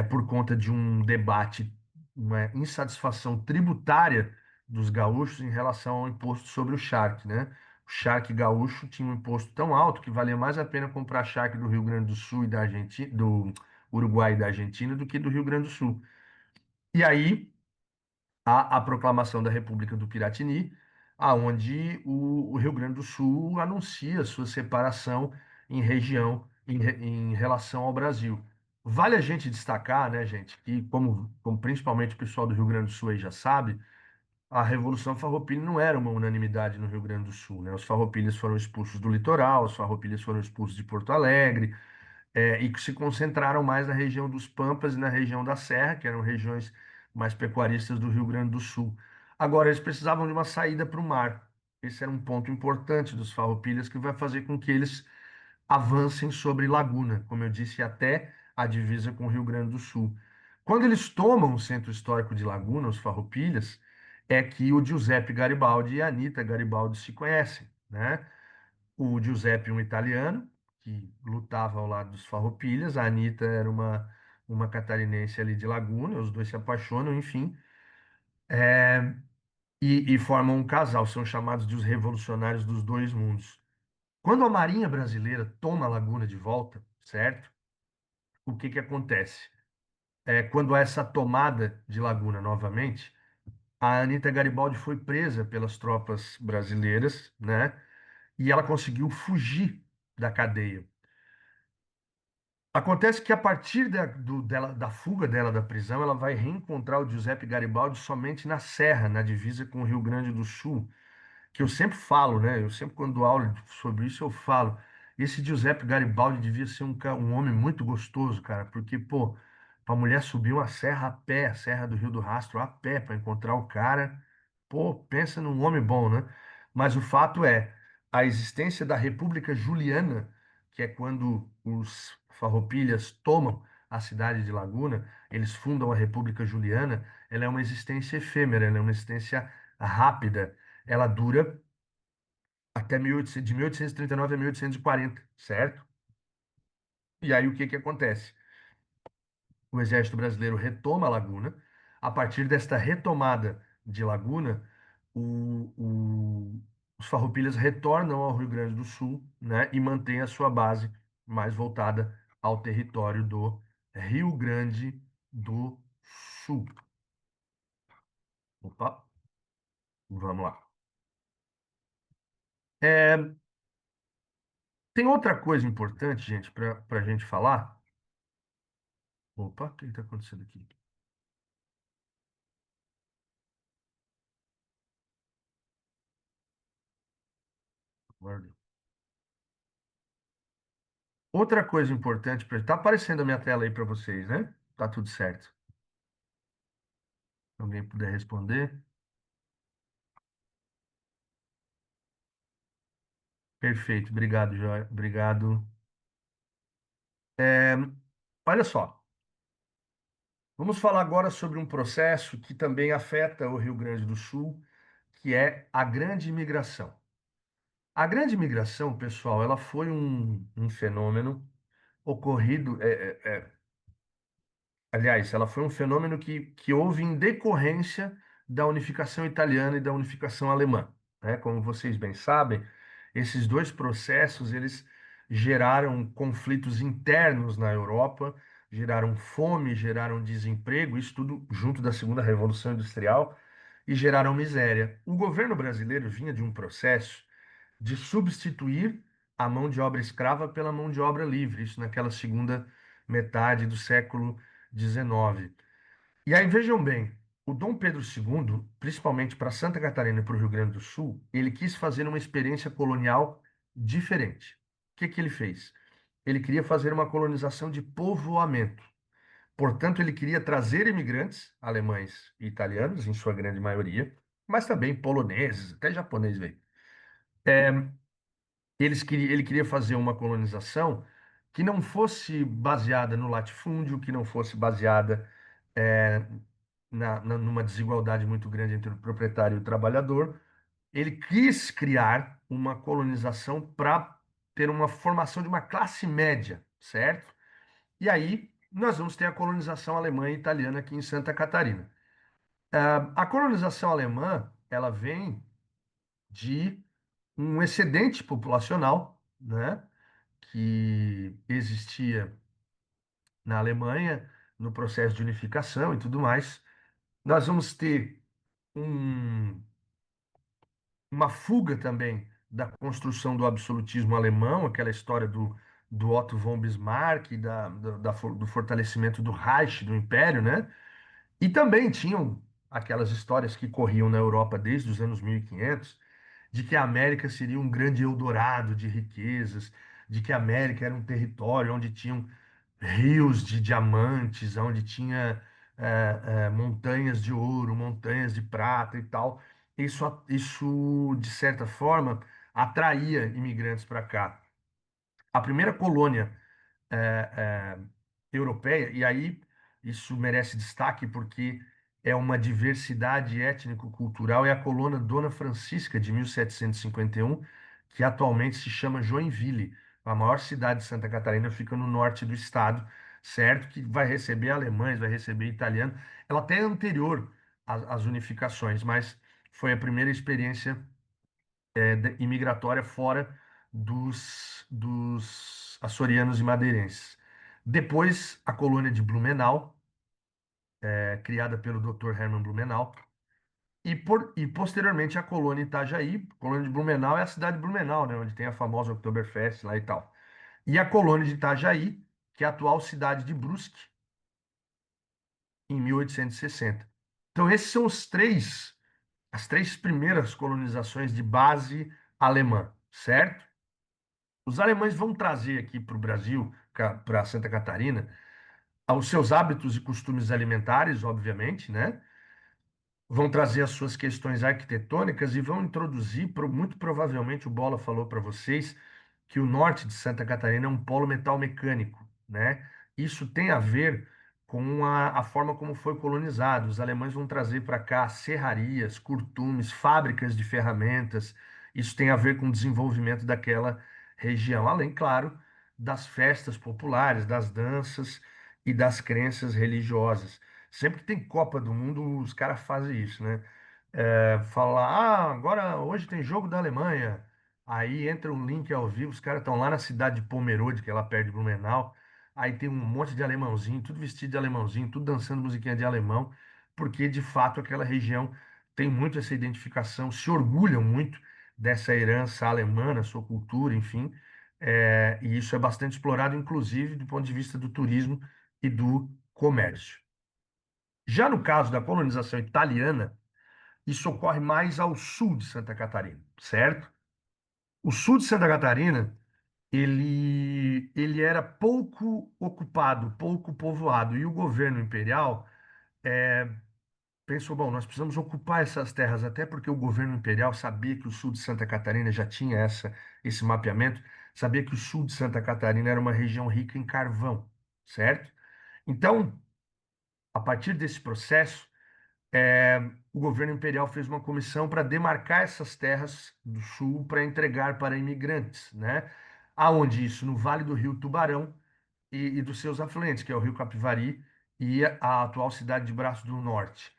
por conta de um debate, uma insatisfação tributária dos gaúchos em relação ao imposto sobre o charque, né? O charque gaúcho tinha um imposto tão alto que valia mais a pena comprar charque do Rio Grande do Sul e da Argentina, do Uruguai e da Argentina do que do Rio Grande do Sul. E aí a proclamação da República do Piratini, aonde o Rio Grande do Sul anuncia sua separação em região em relação ao Brasil. Vale a gente destacar, né, gente, que como principalmente o pessoal do Rio Grande do Sul aí já sabe, a Revolução Farroupilha não era uma unanimidade no Rio Grande do Sul, né? Os farroupilhas foram expulsos do litoral, os farroupilhas foram expulsos de Porto Alegre, e que se concentraram mais na região dos Pampas e na região da Serra, que eram regiões mais pecuaristas do Rio Grande do Sul. Agora, eles precisavam de uma saída para o mar. Esse era um ponto importante dos farroupilhas que vai fazer com que eles avancem sobre Laguna, como eu disse, até a divisa com o Rio Grande do Sul. Quando eles tomam o centro histórico de Laguna, os farroupilhas, é que o Giuseppe Garibaldi e a Anita Garibaldi se conhecem, né? O Giuseppe, um italiano, que lutava ao lado dos Farroupilhas. A Anita era uma catarinense ali de Laguna. Os dois se apaixonam, enfim, e formam um casal. São chamados de os revolucionários dos dois mundos. Quando a Marinha Brasileira toma Laguna de volta, certo? O que que acontece? Quando há essa tomada de Laguna novamente, a Anita Garibaldi foi presa pelas tropas brasileiras, né? E ela conseguiu fugir da cadeia. Acontece que a partir da fuga dela da prisão, ela vai reencontrar o Giuseppe Garibaldi somente na Serra, na divisa com o Rio Grande do Sul, que eu sempre falo, né? Eu sempre quando dou aula sobre isso eu falo, esse Giuseppe Garibaldi devia ser um homem muito gostoso, cara, porque, pô, pra mulher subir uma serra a pé, a Serra do Rio do Rastro a pé para encontrar o cara, pô, pensa num homem bom, né? Mas o fato é, a existência da República Juliana, que é quando os farroupilhas tomam a cidade de Laguna, eles fundam a República Juliana, ela é uma existência efêmera, ela é uma existência rápida, ela dura até 1800, de 1839 a 1840, certo? E aí o que que acontece? O exército brasileiro retoma Laguna. A partir desta retomada de Laguna, os farroupilhas retornam ao Rio Grande do Sul, né, e mantêm a sua base mais voltada ao território do Rio Grande do Sul. Opa, vamos lá. É, tem outra coisa importante, gente, para a gente falar. Opa, o que está acontecendo aqui? Guarda. Outra coisa importante para. Tá aparecendo a minha tela aí para vocês, né? Tá tudo certo. Se alguém puder responder. Perfeito, obrigado, Joia. Obrigado. É, olha só, vamos falar agora sobre um processo que também afeta o Rio Grande do Sul, que é a grande imigração. A grande imigração, pessoal, ela foi um fenômeno ocorrido. Aliás, ela foi um fenômeno que houve em decorrência da unificação italiana e da unificação alemã, né? Como vocês bem sabem, esses dois processos eles geraram conflitos internos na Europa, geraram fome, geraram desemprego, isso tudo junto da Segunda Revolução Industrial, e geraram miséria. O governo brasileiro vinha de um processo de substituir a mão de obra escrava pela mão de obra livre, isso naquela segunda metade do século XIX. E aí vejam bem, o Dom Pedro II, principalmente para Santa Catarina e para o Rio Grande do Sul, ele quis fazer uma experiência colonial diferente. O que que ele fez? Ele queria fazer uma colonização de povoamento. Portanto, ele queria trazer imigrantes, alemães e italianos, em sua grande maioria, mas também poloneses, até japonês veio. Ele queria fazer uma colonização que não fosse baseada no latifúndio, que não fosse baseada é, numa desigualdade muito grande entre o proprietário e o trabalhador. Ele quis criar uma colonização para ter uma formação de uma classe média, certo? E aí nós vamos ter a colonização alemã e italiana aqui em Santa Catarina. A colonização alemã, ela vem de um excedente populacional, né, que existia na Alemanha no processo de unificação e tudo mais. Nós vamos ter um- uma fuga também da construção do absolutismo alemão, aquela história do Otto von Bismarck, do fortalecimento do Reich, do Império, né? E também tinham aquelas histórias que corriam na Europa desde os anos 1500, de que a América seria um grande Eldorado de riquezas, de que a América era um território onde tinham rios de diamantes, onde tinha montanhas de ouro, montanhas de prata e tal. Isso, de certa forma, atraía imigrantes para cá. A primeira colônia é, europeia, e aí isso merece destaque porque é uma diversidade étnico-cultural, é a colônia Dona Francisca de 1751, que atualmente se chama Joinville. A maior cidade de Santa Catarina fica no norte do estado, certo? Que vai receber alemães, vai receber italiano. Ela até é anterior às unificações, mas foi a primeira experiência imigratória fora dos açorianos e madeirenses. Depois, a colônia de Blumenau, criada pelo Dr. Hermann Blumenau, e posteriormente a colônia Itajaí. A colônia de Blumenau é a cidade de Blumenau, né, onde tem a famosa Oktoberfest lá e tal. E a colônia de Itajaí, que é a atual cidade de Brusque, em 1860. Então, esses são as três primeiras colonizações de base alemã, certo? Os alemães vão trazer aqui para o Brasil, para Santa Catarina, os seus hábitos e costumes alimentares, obviamente, né? Vão trazer as suas questões arquitetônicas e vão introduzir, muito provavelmente, o Bola falou para vocês, que o norte de Santa Catarina é um polo metal mecânico, né? Isso tem a ver com a forma como foi colonizado. Os alemães vão trazer para cá serrarias, curtumes, fábricas de ferramentas. Isso tem a ver com o desenvolvimento daquela região, além, claro, das festas populares, das danças e das crenças religiosas. Sempre que tem Copa do Mundo, os caras fazem isso, né? Falar, agora hoje tem jogo da Alemanha. Aí entra um link ao vivo, os caras estão lá na cidade de Pomerode, que é lá perto de Blumenau. Aí tem um monte de alemãozinho, tudo vestido de alemãozinho, tudo dançando musiquinha de alemão, porque de fato aquela região tem muito essa identificação, se orgulham muito dessa herança alemã, na sua cultura, enfim. E isso é bastante explorado, inclusive, do ponto de vista do turismo e do comércio. Já no caso da colonização italiana, isso ocorre mais ao sul de Santa Catarina, certo? O sul de Santa Catarina, ele era pouco ocupado, pouco povoado, e o governo imperial pensou, bom, nós precisamos ocupar essas terras, até porque o governo imperial sabia que o sul de Santa Catarina já tinha esse mapeamento, sabia que o sul de Santa Catarina era uma região rica em carvão, certo? Então, a partir desse processo, o governo imperial fez uma comissão para demarcar essas terras do sul para entregar para imigrantes, né? Aonde isso? No Vale do Rio Tubarão e dos seus afluentes, que é o Rio Capivari e a atual cidade de Braço do Norte.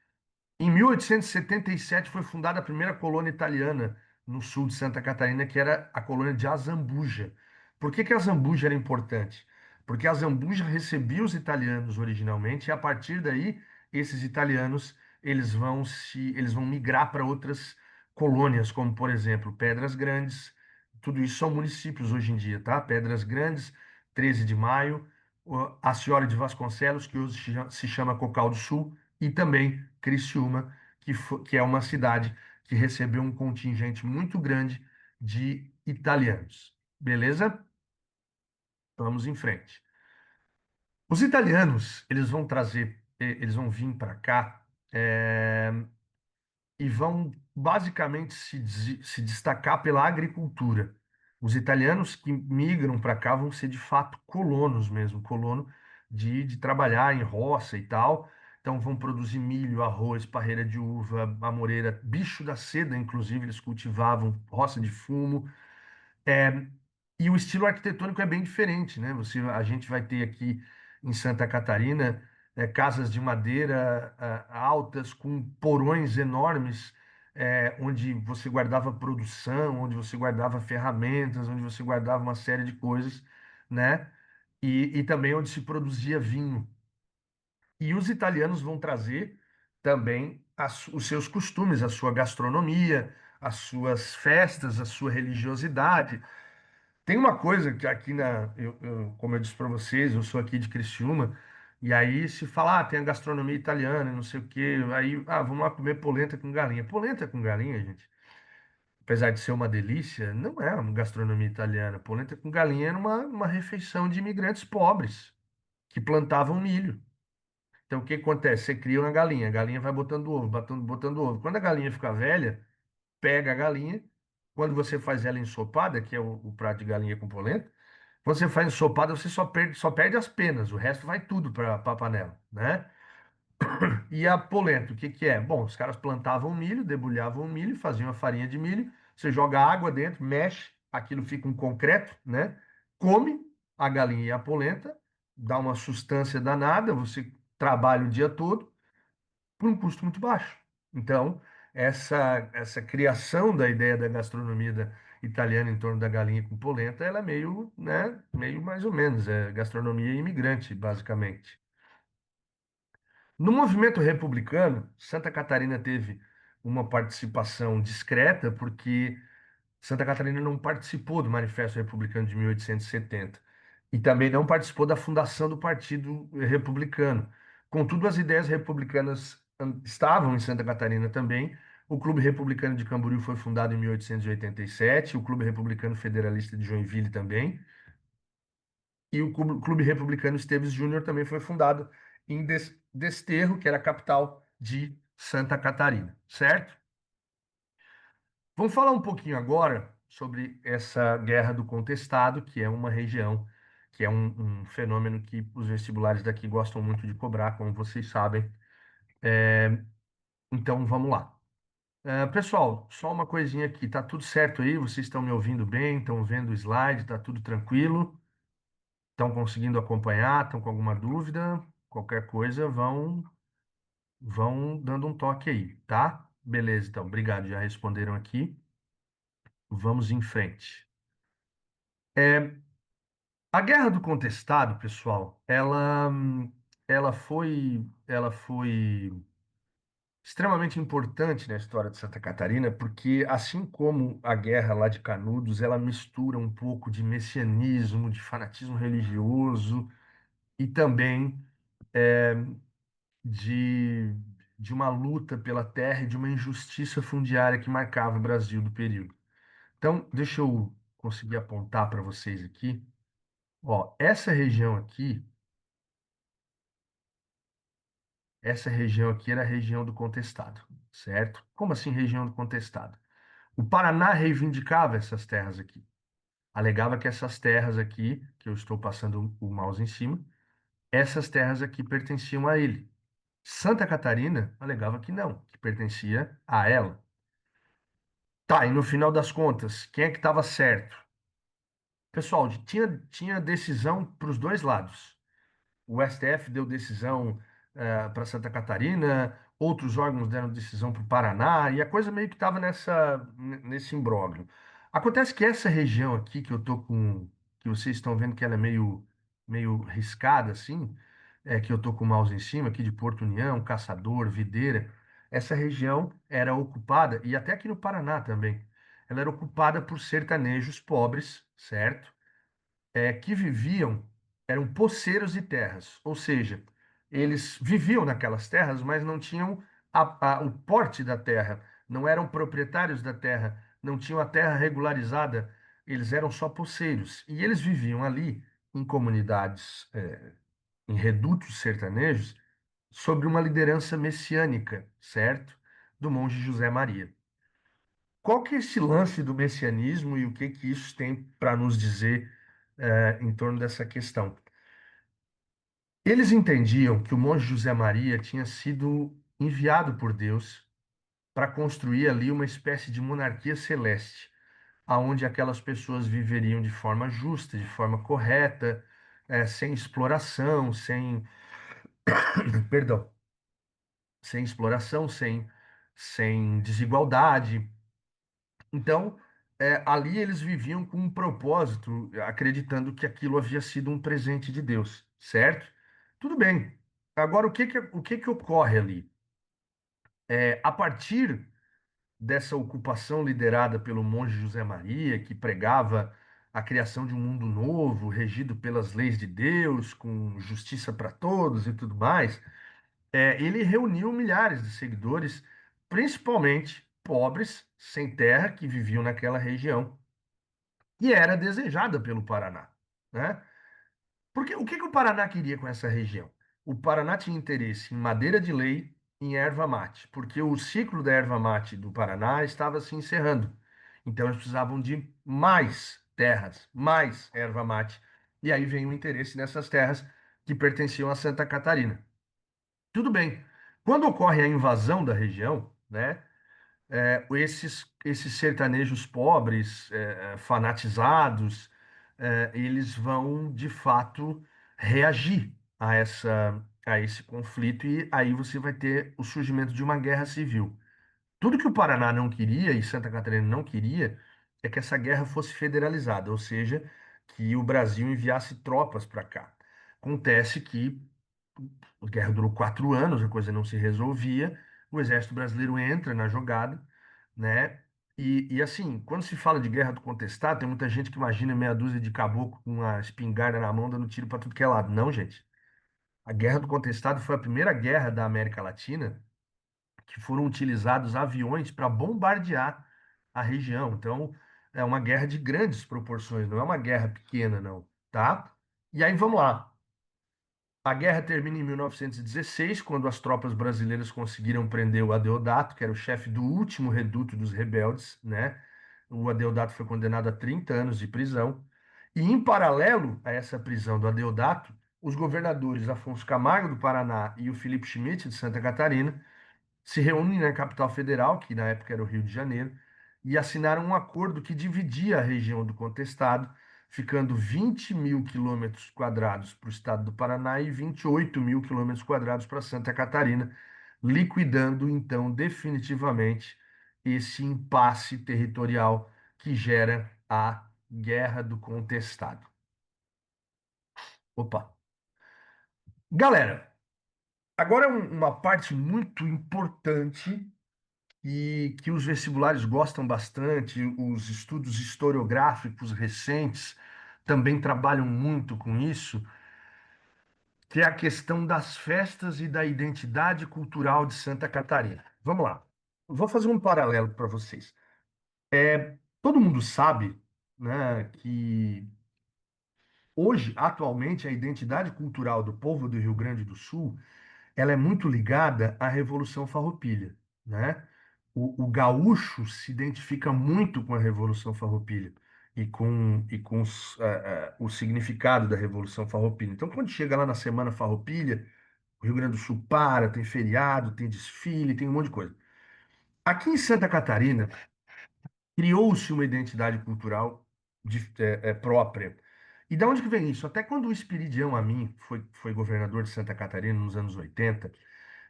Em 1877 foi fundada a primeira colônia italiana no sul de Santa Catarina, que era a colônia de Azambuja. Por que que Azambuja era importante? Porque Azambuja recebia os italianos originalmente e a partir daí esses italianos eles vão migrar para outras colônias, como por exemplo Pedras Grandes. Tudo isso são municípios hoje em dia, tá? Pedras Grandes, 13 de Maio, a Senhora de Vasconcelos, que hoje se chama Cocal do Sul, e também Criciúma, que é uma cidade que recebeu um contingente muito grande de italianos. Beleza? Vamos em frente. Os italianos, eles vão vir para cá, e vão basicamente se destacar pela agricultura. Os italianos que migram para cá vão ser de fato colonos mesmo, colono de trabalhar em roça e tal. Então vão produzir milho, arroz, parreira de uva, amoreira, bicho da seda, inclusive eles cultivavam, roça de fumo. É, e o estilo arquitetônico é bem diferente, né? A gente vai ter aqui em Santa Catarina casas de madeira altas com porões enormes, onde você guardava produção, onde você guardava ferramentas, onde você guardava uma série de coisas, né? E também onde se produzia vinho. E os italianos vão trazer também os seus costumes, a sua gastronomia, as suas festas, a sua religiosidade. Tem uma coisa que aqui como eu disse para vocês, eu sou aqui de Criciúma, e aí se fala, tem a gastronomia italiana, não sei o quê, aí, vamos lá comer polenta com galinha. Polenta com galinha, gente, apesar de ser uma delícia, não é uma gastronomia italiana. Polenta com galinha era uma refeição de imigrantes pobres que plantavam milho. Então, o que acontece? Você cria uma galinha, a galinha vai botando ovo, botando ovo. Quando a galinha fica velha, pega a galinha, quando você faz ela ensopada, que é o prato de galinha com polenta, quando você faz ensopada, você só perde as penas, o resto vai tudo para a panela, né? E a polenta, o que que é? Bom, os caras plantavam milho, debulhavam o milho, faziam a farinha de milho, você joga água dentro, mexe, aquilo fica um concreto, né? Come a galinha e a polenta, dá uma sustância danada, você trabalha o dia todo por um custo muito baixo. Então, essa criação da ideia da gastronomia italiana em torno da galinha com polenta, ela é meio, né, meio mais ou menos, é gastronomia imigrante, basicamente. No movimento republicano, Santa Catarina teve uma participação discreta, porque Santa Catarina não participou do Manifesto Republicano de 1870 e também não participou da fundação do Partido Republicano. Contudo, as ideias republicanas estavam em Santa Catarina também. O Clube Republicano de Camboriú foi fundado em 1887, o Clube Republicano Federalista de Joinville também, e o Clube Republicano Esteves Júnior também foi fundado em Desterro, que era a capital de Santa Catarina, certo? Vamos falar um pouquinho agora sobre essa Guerra do Contestado, que é uma região, que é um fenômeno que os vestibulares daqui gostam muito de cobrar, como vocês sabem. Então, vamos lá. Pessoal, só uma coisinha aqui, tá tudo certo aí? Vocês estão me ouvindo bem? Estão vendo o slide? Tá tudo tranquilo? Estão conseguindo acompanhar? Estão com alguma dúvida? Qualquer coisa, vão dando um toque aí, tá? Beleza, então, obrigado, já responderam aqui. Vamos em frente. A Guerra do Contestado, pessoal, ela foi extremamente importante na história de Santa Catarina, porque assim como a Guerra lá de Canudos, ela mistura um pouco de messianismo, de fanatismo religioso e também é, de, de uma luta pela terra e de uma injustiça fundiária que marcava o Brasil do período. Então, deixa eu conseguir apontar para vocês aqui. Ó, essa região aqui era a região do contestado, certo? Como assim região do contestado? O Paraná reivindicava essas terras aqui. Alegava que essas terras aqui, que eu estou passando o mouse em cima, essas terras aqui pertenciam a ele. Santa Catarina alegava que não, que pertencia a ela. Tá, e no final das contas, quem é que estava certo? Pessoal, tinha decisão para os dois lados. o STF deu decisão para Santa Catarina, outros órgãos deram decisão para o Paraná, e a coisa meio que estava nesse imbróglio. Acontece que essa região aqui que eu tô com, que vocês estão vendo que ela é meio riscada assim, que eu tô com o mouse em cima, aqui de Porto União, Caçador, Videira, essa região era ocupada, e até aqui no Paraná também, ela era ocupada por sertanejos pobres, certo? Que viviam, eram poceiros de terras, ou seja, eles viviam naquelas terras, mas não tinham o porte da terra, não eram proprietários da terra, não tinham a terra regularizada, eles eram só poceiros. E eles viviam ali em comunidades, em redutos sertanejos, sob uma liderança messiânica, certo? Do monge José Maria. Qual que é esse lance do messianismo e o que que isso tem para nos dizer em torno dessa questão? Eles entendiam que o monge José Maria tinha sido enviado por Deus para construir ali uma espécie de monarquia celeste, aonde aquelas pessoas viveriam de forma justa, de forma correta, sem exploração, perdão, sem exploração, sem desigualdade. Então, ali eles viviam com um propósito, acreditando que aquilo havia sido um presente de Deus, certo? Tudo bem. Agora, o que que ocorre ali? A partir dessa ocupação liderada pelo monge José Maria, que pregava a criação de um mundo novo, regido pelas leis de Deus, com justiça para todos e tudo mais, ele reuniu milhares de seguidores, principalmente pobres, sem terra, que viviam naquela região e era desejada pelo Paraná, né? Porque o que que o Paraná queria com essa região? O Paraná tinha interesse em madeira de lei, em erva mate, porque o ciclo da erva mate do Paraná estava se encerrando. Então eles precisavam de mais terras, mais erva mate. E aí vem o interesse nessas terras que pertenciam a Santa Catarina. Tudo bem. Quando ocorre a invasão da região, né? Esses sertanejos pobres, fanatizados, eles vão de fato reagir a esse conflito, e aí você vai ter o surgimento de uma guerra civil. Tudo que o Paraná não queria e Santa Catarina não queria é que essa guerra fosse federalizada, ou seja, que o Brasil enviasse tropas para cá. Acontece que a guerra durou 4 anos, a coisa não se resolvia, o exército brasileiro entra na jogada, né? E assim, quando se fala de guerra do contestado, tem muita gente que imagina meia dúzia de caboclo com uma espingarda na mão dando tiro para tudo que é lado. Não, gente. A guerra do contestado foi a primeira guerra da América Latina que foram utilizados aviões para bombardear a região. Então, é uma guerra de grandes proporções, não é uma guerra pequena, não, tá? E aí vamos lá. A guerra termina em 1916, quando as tropas brasileiras conseguiram prender o Adeodato, que era o chefe do último reduto dos rebeldes, né? O Adeodato foi condenado a 30 anos de prisão. E, em paralelo a essa prisão do Adeodato, os governadores Afonso Camargo, do Paraná, e o Felipe Schmidt, de Santa Catarina, se reúnem na capital federal, que na época era o Rio de Janeiro, e assinaram um acordo que dividia a região do contestado, ficando 20 mil quilômetros quadrados para o estado do Paraná e 28 mil quilômetros quadrados para Santa Catarina, liquidando então definitivamente esse impasse territorial que gera a Guerra do Contestado. Opa! Galera, agora uma parte muito importante e que os vestibulares gostam bastante, os estudos historiográficos recentes também trabalham muito com isso, que é a questão das festas e da identidade cultural de Santa Catarina. Vamos lá. Vou fazer um paralelo para vocês. Todo mundo sabe, né, que hoje, atualmente, a identidade cultural do povo do Rio Grande do Sul ela é muito ligada à Revolução Farroupilha, né? O gaúcho se identifica muito com a Revolução Farroupilha e com o significado da Revolução Farroupilha. Então, quando chega lá na Semana Farroupilha, o Rio Grande do Sul para, tem feriado, tem desfile, tem um monte de coisa. Aqui em Santa Catarina, criou-se uma identidade cultural própria. E da onde que vem isso? Até quando o Espiridião Amin foi governador de Santa Catarina nos anos 80,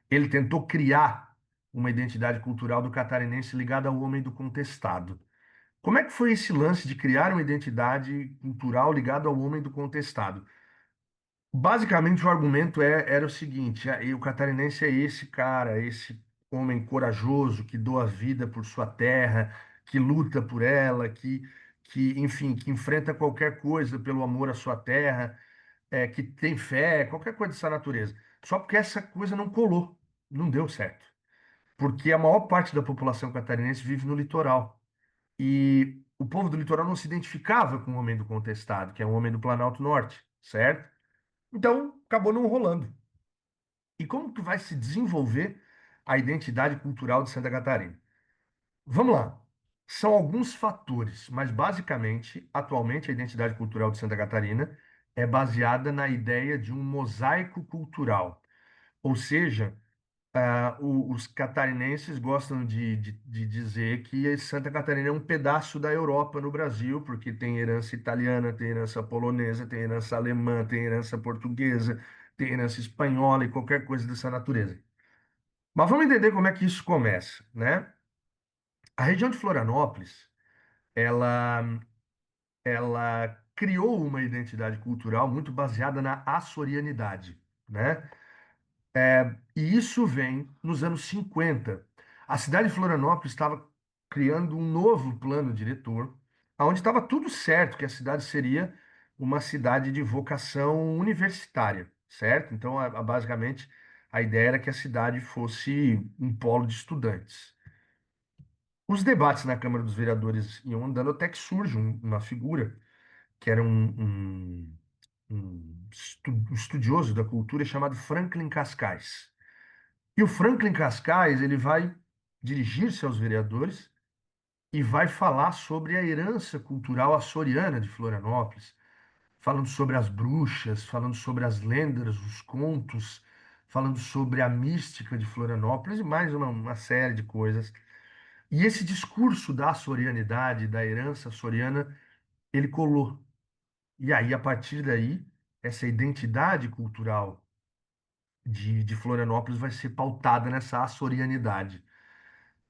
ele tentou criar uma identidade cultural do catarinense ligada ao homem do contestado. Como é que foi esse lance de criar uma identidade cultural ligada ao homem do contestado? Basicamente, o argumento era o seguinte: e o catarinense é esse cara, esse homem corajoso que doa a vida por sua terra, que luta por ela, enfim, que enfrenta qualquer coisa pelo amor à sua terra, que tem fé, qualquer coisa dessa natureza. Só porque essa coisa não colou, não deu certo. Porque a maior parte da população catarinense vive no litoral. E o povo do litoral não se identificava com o homem do contestado, que é o homem do Planalto Norte, certo? Então, acabou não rolando. E como que vai se desenvolver a identidade cultural de Santa Catarina? Vamos lá. São alguns fatores, mas basicamente, atualmente, a identidade cultural de Santa Catarina é baseada na ideia de um mosaico cultural. Ou seja, os catarinenses gostam de dizer que Santa Catarina é um pedaço da Europa no Brasil, porque tem herança italiana, tem herança polonesa, tem herança alemã, tem herança portuguesa, tem herança espanhola e qualquer coisa dessa natureza. Mas vamos entender como é que isso começa, né? A região de Florianópolis, ela, ela criou uma identidade cultural muito baseada na açorianidade, né? E isso vem nos anos 50. A cidade de Florianópolis estava criando um novo plano diretor, onde estava tudo certo, que a cidade seria uma cidade de vocação universitária, certo? Então, basicamente, a ideia era que a cidade fosse um polo de estudantes. Os debates na Câmara dos Vereadores iam andando até que surge uma figura que era um estudioso da cultura chamado Franklin Cascais. E o Franklin Cascais, ele vai dirigir-se aos vereadores e vai falar sobre a herança cultural açoriana de Florianópolis, falando sobre as bruxas, falando sobre as lendas, os contos, falando sobre a mística de Florianópolis e mais uma série de coisas. E esse discurso da açorianidade, da herança açoriana, ele colou. E aí, a partir daí, essa identidade cultural de Florianópolis vai ser pautada nessa açorianidade.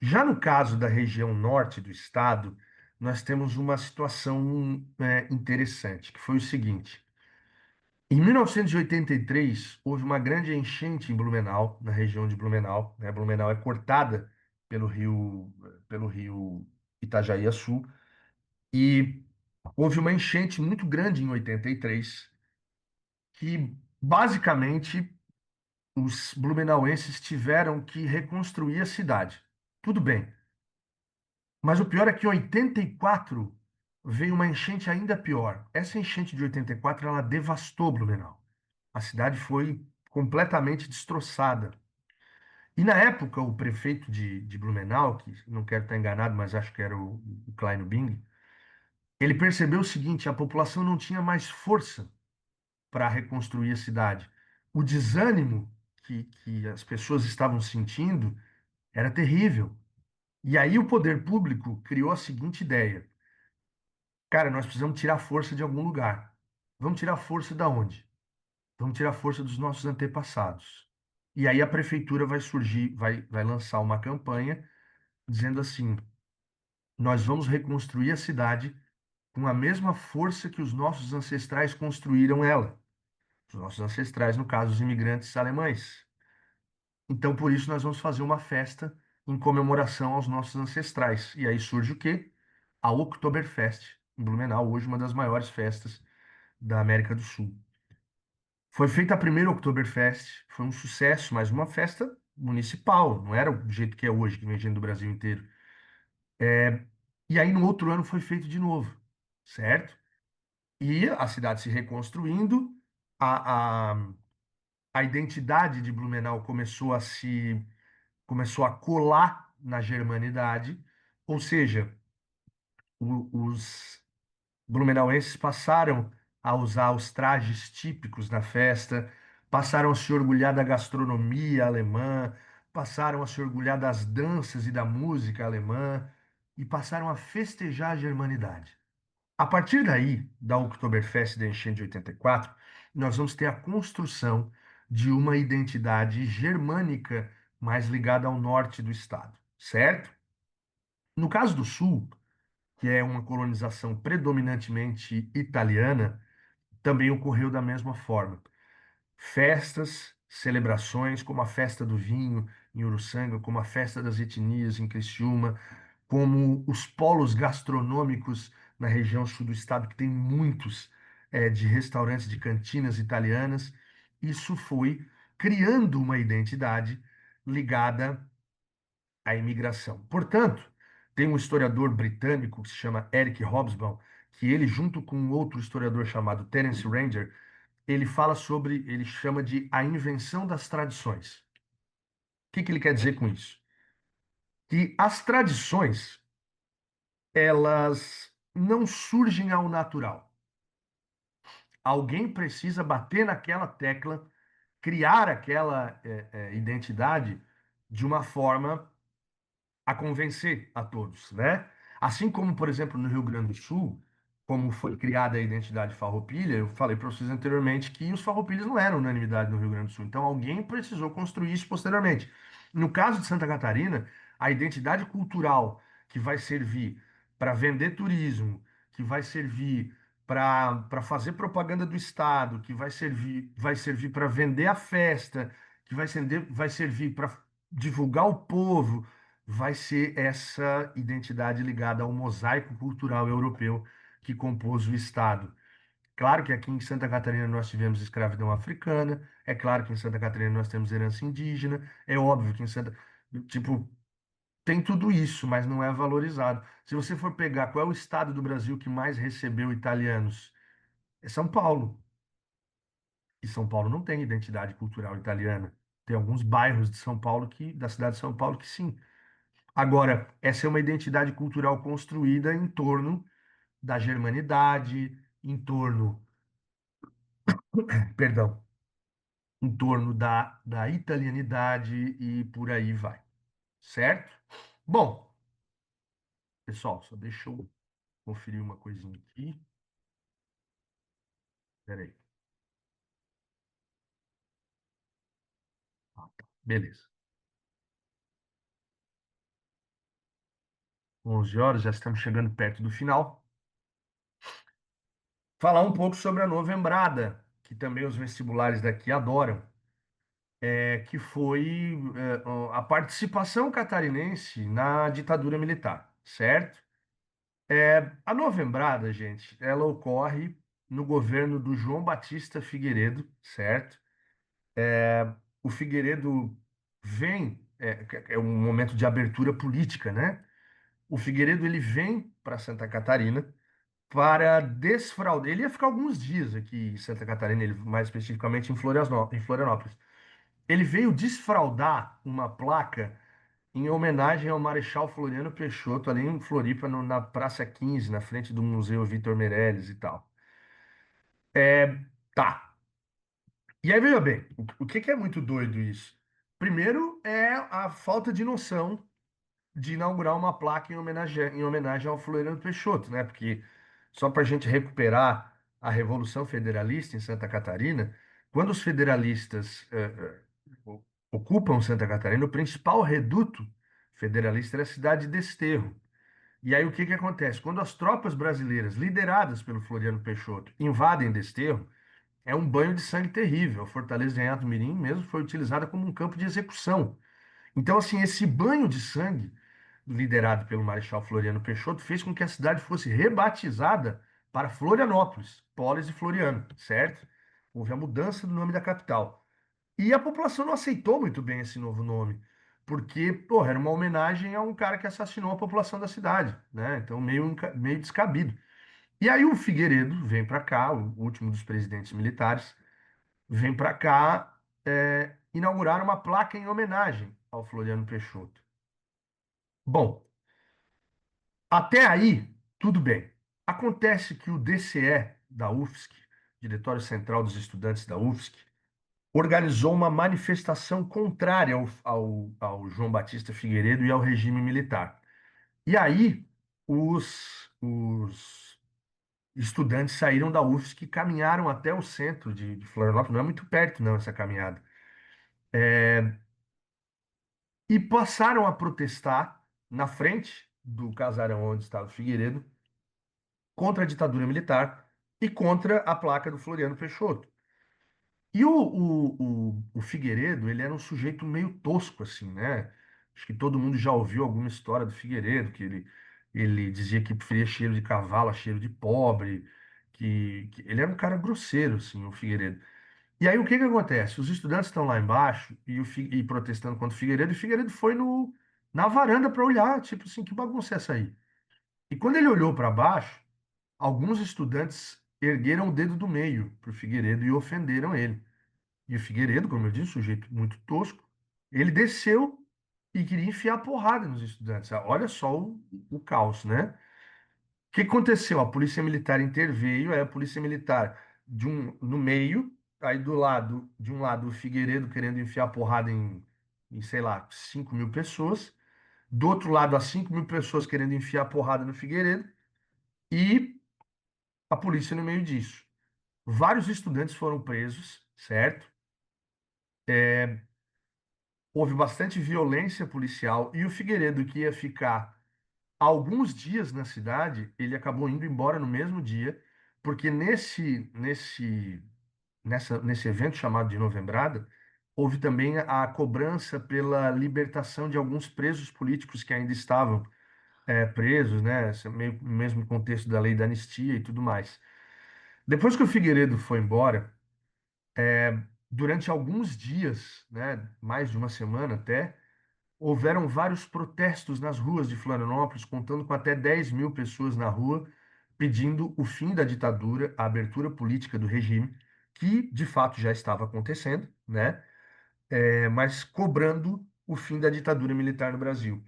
Já no caso da região norte do estado, nós temos uma situação interessante, que foi o seguinte: em 1983, houve uma grande enchente em Blumenau, na região de Blumenau, né? Blumenau é cortada pelo rio Itajaí-Açu, e houve uma enchente muito grande em 83, que basicamente os blumenauenses tiveram que reconstruir a cidade. Tudo bem. Mas o pior é que em 84 veio uma enchente ainda pior. Essa enchente de 84 ela devastou Blumenau. A cidade foi completamente destroçada. E na época, o prefeito de Blumenau, que não quero estar enganado, mas acho que era o Kleino Bing, ele percebeu o seguinte: a população não tinha mais força para reconstruir a cidade. O desânimo que as pessoas estavam sentindo era terrível. E aí o poder público criou a seguinte ideia: cara, nós precisamos tirar força de algum lugar. Vamos tirar força da onde? Vamos tirar força dos nossos antepassados. E aí a prefeitura vai surgir, vai lançar uma campanha dizendo assim: nós vamos reconstruir a cidade com a mesma força que os nossos ancestrais construíram ela. Os nossos ancestrais, no caso, os imigrantes alemães. Então, por isso, nós vamos fazer uma festa em comemoração aos nossos ancestrais. E aí surge o quê? A Oktoberfest, em Blumenau, hoje uma das maiores festas da América do Sul. Foi feita a primeira Oktoberfest, foi um sucesso, mas uma festa municipal, não era do jeito que é hoje, que vem gente do Brasil inteiro. E aí no outro ano foi feito de novo, certo? E a cidade se reconstruindo, a, a, a identidade de Blumenau começou a colar na germanidade, ou seja, os blumenauenses passaram a usar os trajes típicos na festa, passaram a se orgulhar da gastronomia alemã, passaram a se orgulhar das danças e da música alemã e passaram a festejar a germanidade. A partir daí, da Oktoberfest da enchente de 84, nós vamos ter a construção de uma identidade germânica mais ligada ao norte do estado, certo? No caso do sul, que é uma colonização predominantemente italiana, também ocorreu da mesma forma. Festas, celebrações, como a festa do vinho em Uruçanga, como a festa das etnias em Criciúma, como os polos gastronômicos na região sul do estado, que tem muitos de restaurantes, de cantinas italianas. Isso foi criando uma identidade ligada à imigração. Portanto, tem um historiador britânico que se chama Eric Hobsbawm, que ele, junto com um outro historiador chamado Terence Ranger, ele fala sobre, ele chama de a invenção das tradições. O que que ele quer dizer com isso? Que as tradições, elas não surgem ao natural. Alguém precisa bater naquela tecla, criar aquela identidade de uma forma a convencer a todos, né? Assim como, por exemplo, no Rio Grande do Sul, como foi criada a identidade farroupilha, eu falei para vocês anteriormente que os farroupilhas não eram unanimidade no Rio Grande do Sul, então alguém precisou construir isso posteriormente. No caso de Santa Catarina, a identidade cultural que vai servir para vender turismo, que vai servir para fazer propaganda do Estado, que vai servir para vender a festa, que vai servir para divulgar o povo, vai ser essa identidade ligada ao mosaico cultural europeu que compôs o Estado. Claro que aqui em Santa Catarina nós tivemos escravidão africana, é claro que em Santa Catarina nós temos herança indígena, é óbvio que em Santa. Tipo, tem tudo isso, mas não é valorizado. Se você for pegar qual é o estado do Brasil que mais recebeu italianos, é São Paulo. E São Paulo não tem identidade cultural italiana. Tem alguns bairros de São Paulo que, da cidade de São Paulo que sim. Agora, essa é uma identidade cultural construída em torno da germanidade, em torno, perdão, em torno da italianidade e por aí vai, certo? Bom, pessoal, só deixa eu conferir uma coisinha aqui. Peraí. Ah, tá. Beleza. 11 horas, já estamos chegando perto do final. Falar um pouco sobre a Novembrada, que também os vestibulares daqui adoram. Que foi a participação catarinense na ditadura militar, certo? A novembrada, gente, ela ocorre no governo do João Batista Figueiredo, certo? O Figueiredo vem, é um momento de abertura política, né? O Figueiredo ele vem para Santa Catarina para desfraudar. Ele ia ficar alguns dias aqui em Santa Catarina, mais especificamente em Florianópolis. Ele veio desfraudar uma placa em homenagem ao Marechal Floriano Peixoto, ali em Floripa, na Praça 15, na frente do Museu Vitor Meirelles e tal. Tá. E aí, veja bem, o que que é muito doido isso? Primeiro é a falta de noção de inaugurar uma placa em homenagem ao Floriano Peixoto, né? Porque só para a gente recuperar a Revolução Federalista em Santa Catarina, quando os federalistas ocupam Santa Catarina, o principal reduto federalista era a cidade de Desterro. E aí o que que acontece? Quando as tropas brasileiras, lideradas pelo Floriano Peixoto, invadem Desterro, é um banho de sangue terrível. A Fortaleza de Anhado Mirim mesmo foi utilizada como um campo de execução. Então, assim, esse banho de sangue, liderado pelo Marechal Floriano Peixoto, fez com que a cidade fosse rebatizada para Florianópolis, Polis de Floriano, certo? Houve a mudança do nome da capital. E a população não aceitou muito bem esse novo nome, porque, porra, era uma homenagem a um cara que assassinou a população da cidade, né? Então, meio descabido. E aí o Figueiredo vem para cá, o último dos presidentes militares, vem para cá inaugurar uma placa em homenagem ao Floriano Peixoto. Bom, até aí, tudo bem. Acontece que o DCE da UFSC, Diretório Central dos Estudantes da UFSC, organizou uma manifestação contrária ao João Batista Figueiredo e ao regime militar. E aí, os estudantes saíram da UFSC e caminharam até o centro de Florianópolis, não é muito perto, não, essa caminhada. E passaram a protestar na frente do casarão onde estava o Figueiredo contra a ditadura militar e contra a placa do Floriano Peixoto. E o Figueiredo, ele era um sujeito meio tosco, assim, né? Acho que todo mundo já ouviu alguma história do Figueiredo, que ele dizia que preferia cheiro de cavalo a cheiro de pobre, que ele era um cara grosseiro, assim, o Figueiredo. E aí o que que acontece? Os estudantes estão lá embaixo e protestando contra o Figueiredo, e o Figueiredo foi na varanda para olhar, tipo assim, que bagunça é essa aí? E quando ele olhou para baixo, alguns estudantes ergueram o dedo do meio para o Figueiredo e ofenderam ele. E o Figueiredo, como eu disse, sujeito muito tosco, ele desceu e queria enfiar porrada nos estudantes. Olha só o caos, né? O que aconteceu? A polícia militar interveio, aí a polícia militar no meio, aí do lado, de um lado o Figueiredo querendo enfiar porrada em sei lá, 5 mil pessoas, do outro lado as 5 mil pessoas querendo enfiar porrada no Figueiredo, e a polícia no meio disso. Vários estudantes foram presos, certo? Houve bastante violência policial e o Figueiredo, que ia ficar alguns dias na cidade, ele acabou indo embora no mesmo dia, porque nesse evento chamado de Novembrada, houve também a cobrança pela libertação de alguns presos políticos que ainda estavam presos, né? Esse meio no mesmo contexto da lei da anistia e tudo mais. Depois que o Figueiredo foi embora, durante alguns dias, né, mais de uma semana até, houveram vários protestos nas ruas de Florianópolis, contando com até 10 mil pessoas na rua, pedindo o fim da ditadura, a abertura política do regime, que de fato já estava acontecendo, né? Mas cobrando o fim da ditadura militar no Brasil.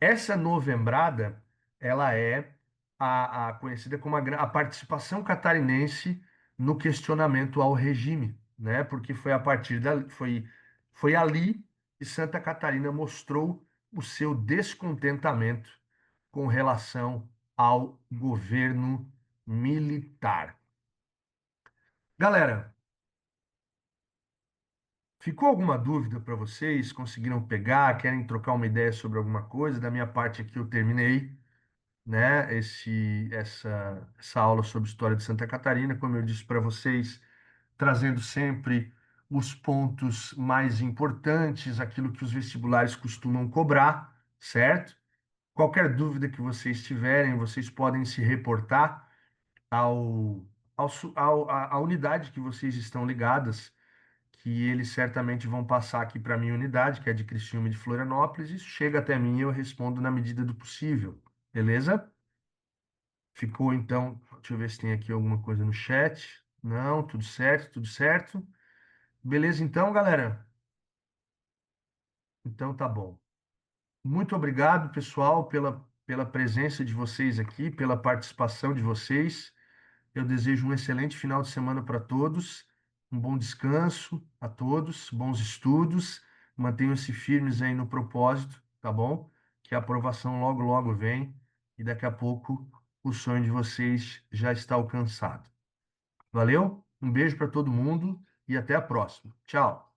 Essa novembrada, ela é a conhecida como a participação catarinense no questionamento ao regime, né? Porque foi a partir da, foi ali que Santa Catarina mostrou o seu descontentamento com relação ao governo militar. Galera, ficou alguma dúvida para vocês? Conseguiram pegar? Querem trocar uma ideia sobre alguma coisa? Da minha parte aqui eu terminei, né, essa aula sobre história de Santa Catarina, como eu disse para vocês, trazendo sempre os pontos mais importantes, aquilo que os vestibulares costumam cobrar, certo? Qualquer dúvida que vocês tiverem, vocês podem se reportar ao, à unidade que vocês estão ligadas, que eles certamente vão passar aqui para a minha unidade, que é de Criciúma e de Florianópolis, e isso chega até mim e eu respondo na medida do possível, beleza? Ficou então, deixa eu ver se tem aqui alguma coisa no chat. Não, tudo certo, tudo certo. Beleza, então, galera? Então tá bom. Muito obrigado, pessoal, pela presença de vocês aqui, pela participação de vocês. Eu desejo um excelente final de semana para todos, um bom descanso a todos, bons estudos. Mantenham-se firmes aí no propósito, tá bom? Que a aprovação logo, logo vem e daqui a pouco o sonho de vocês já está alcançado. Valeu? Um beijo para todo mundo e até a próxima. Tchau.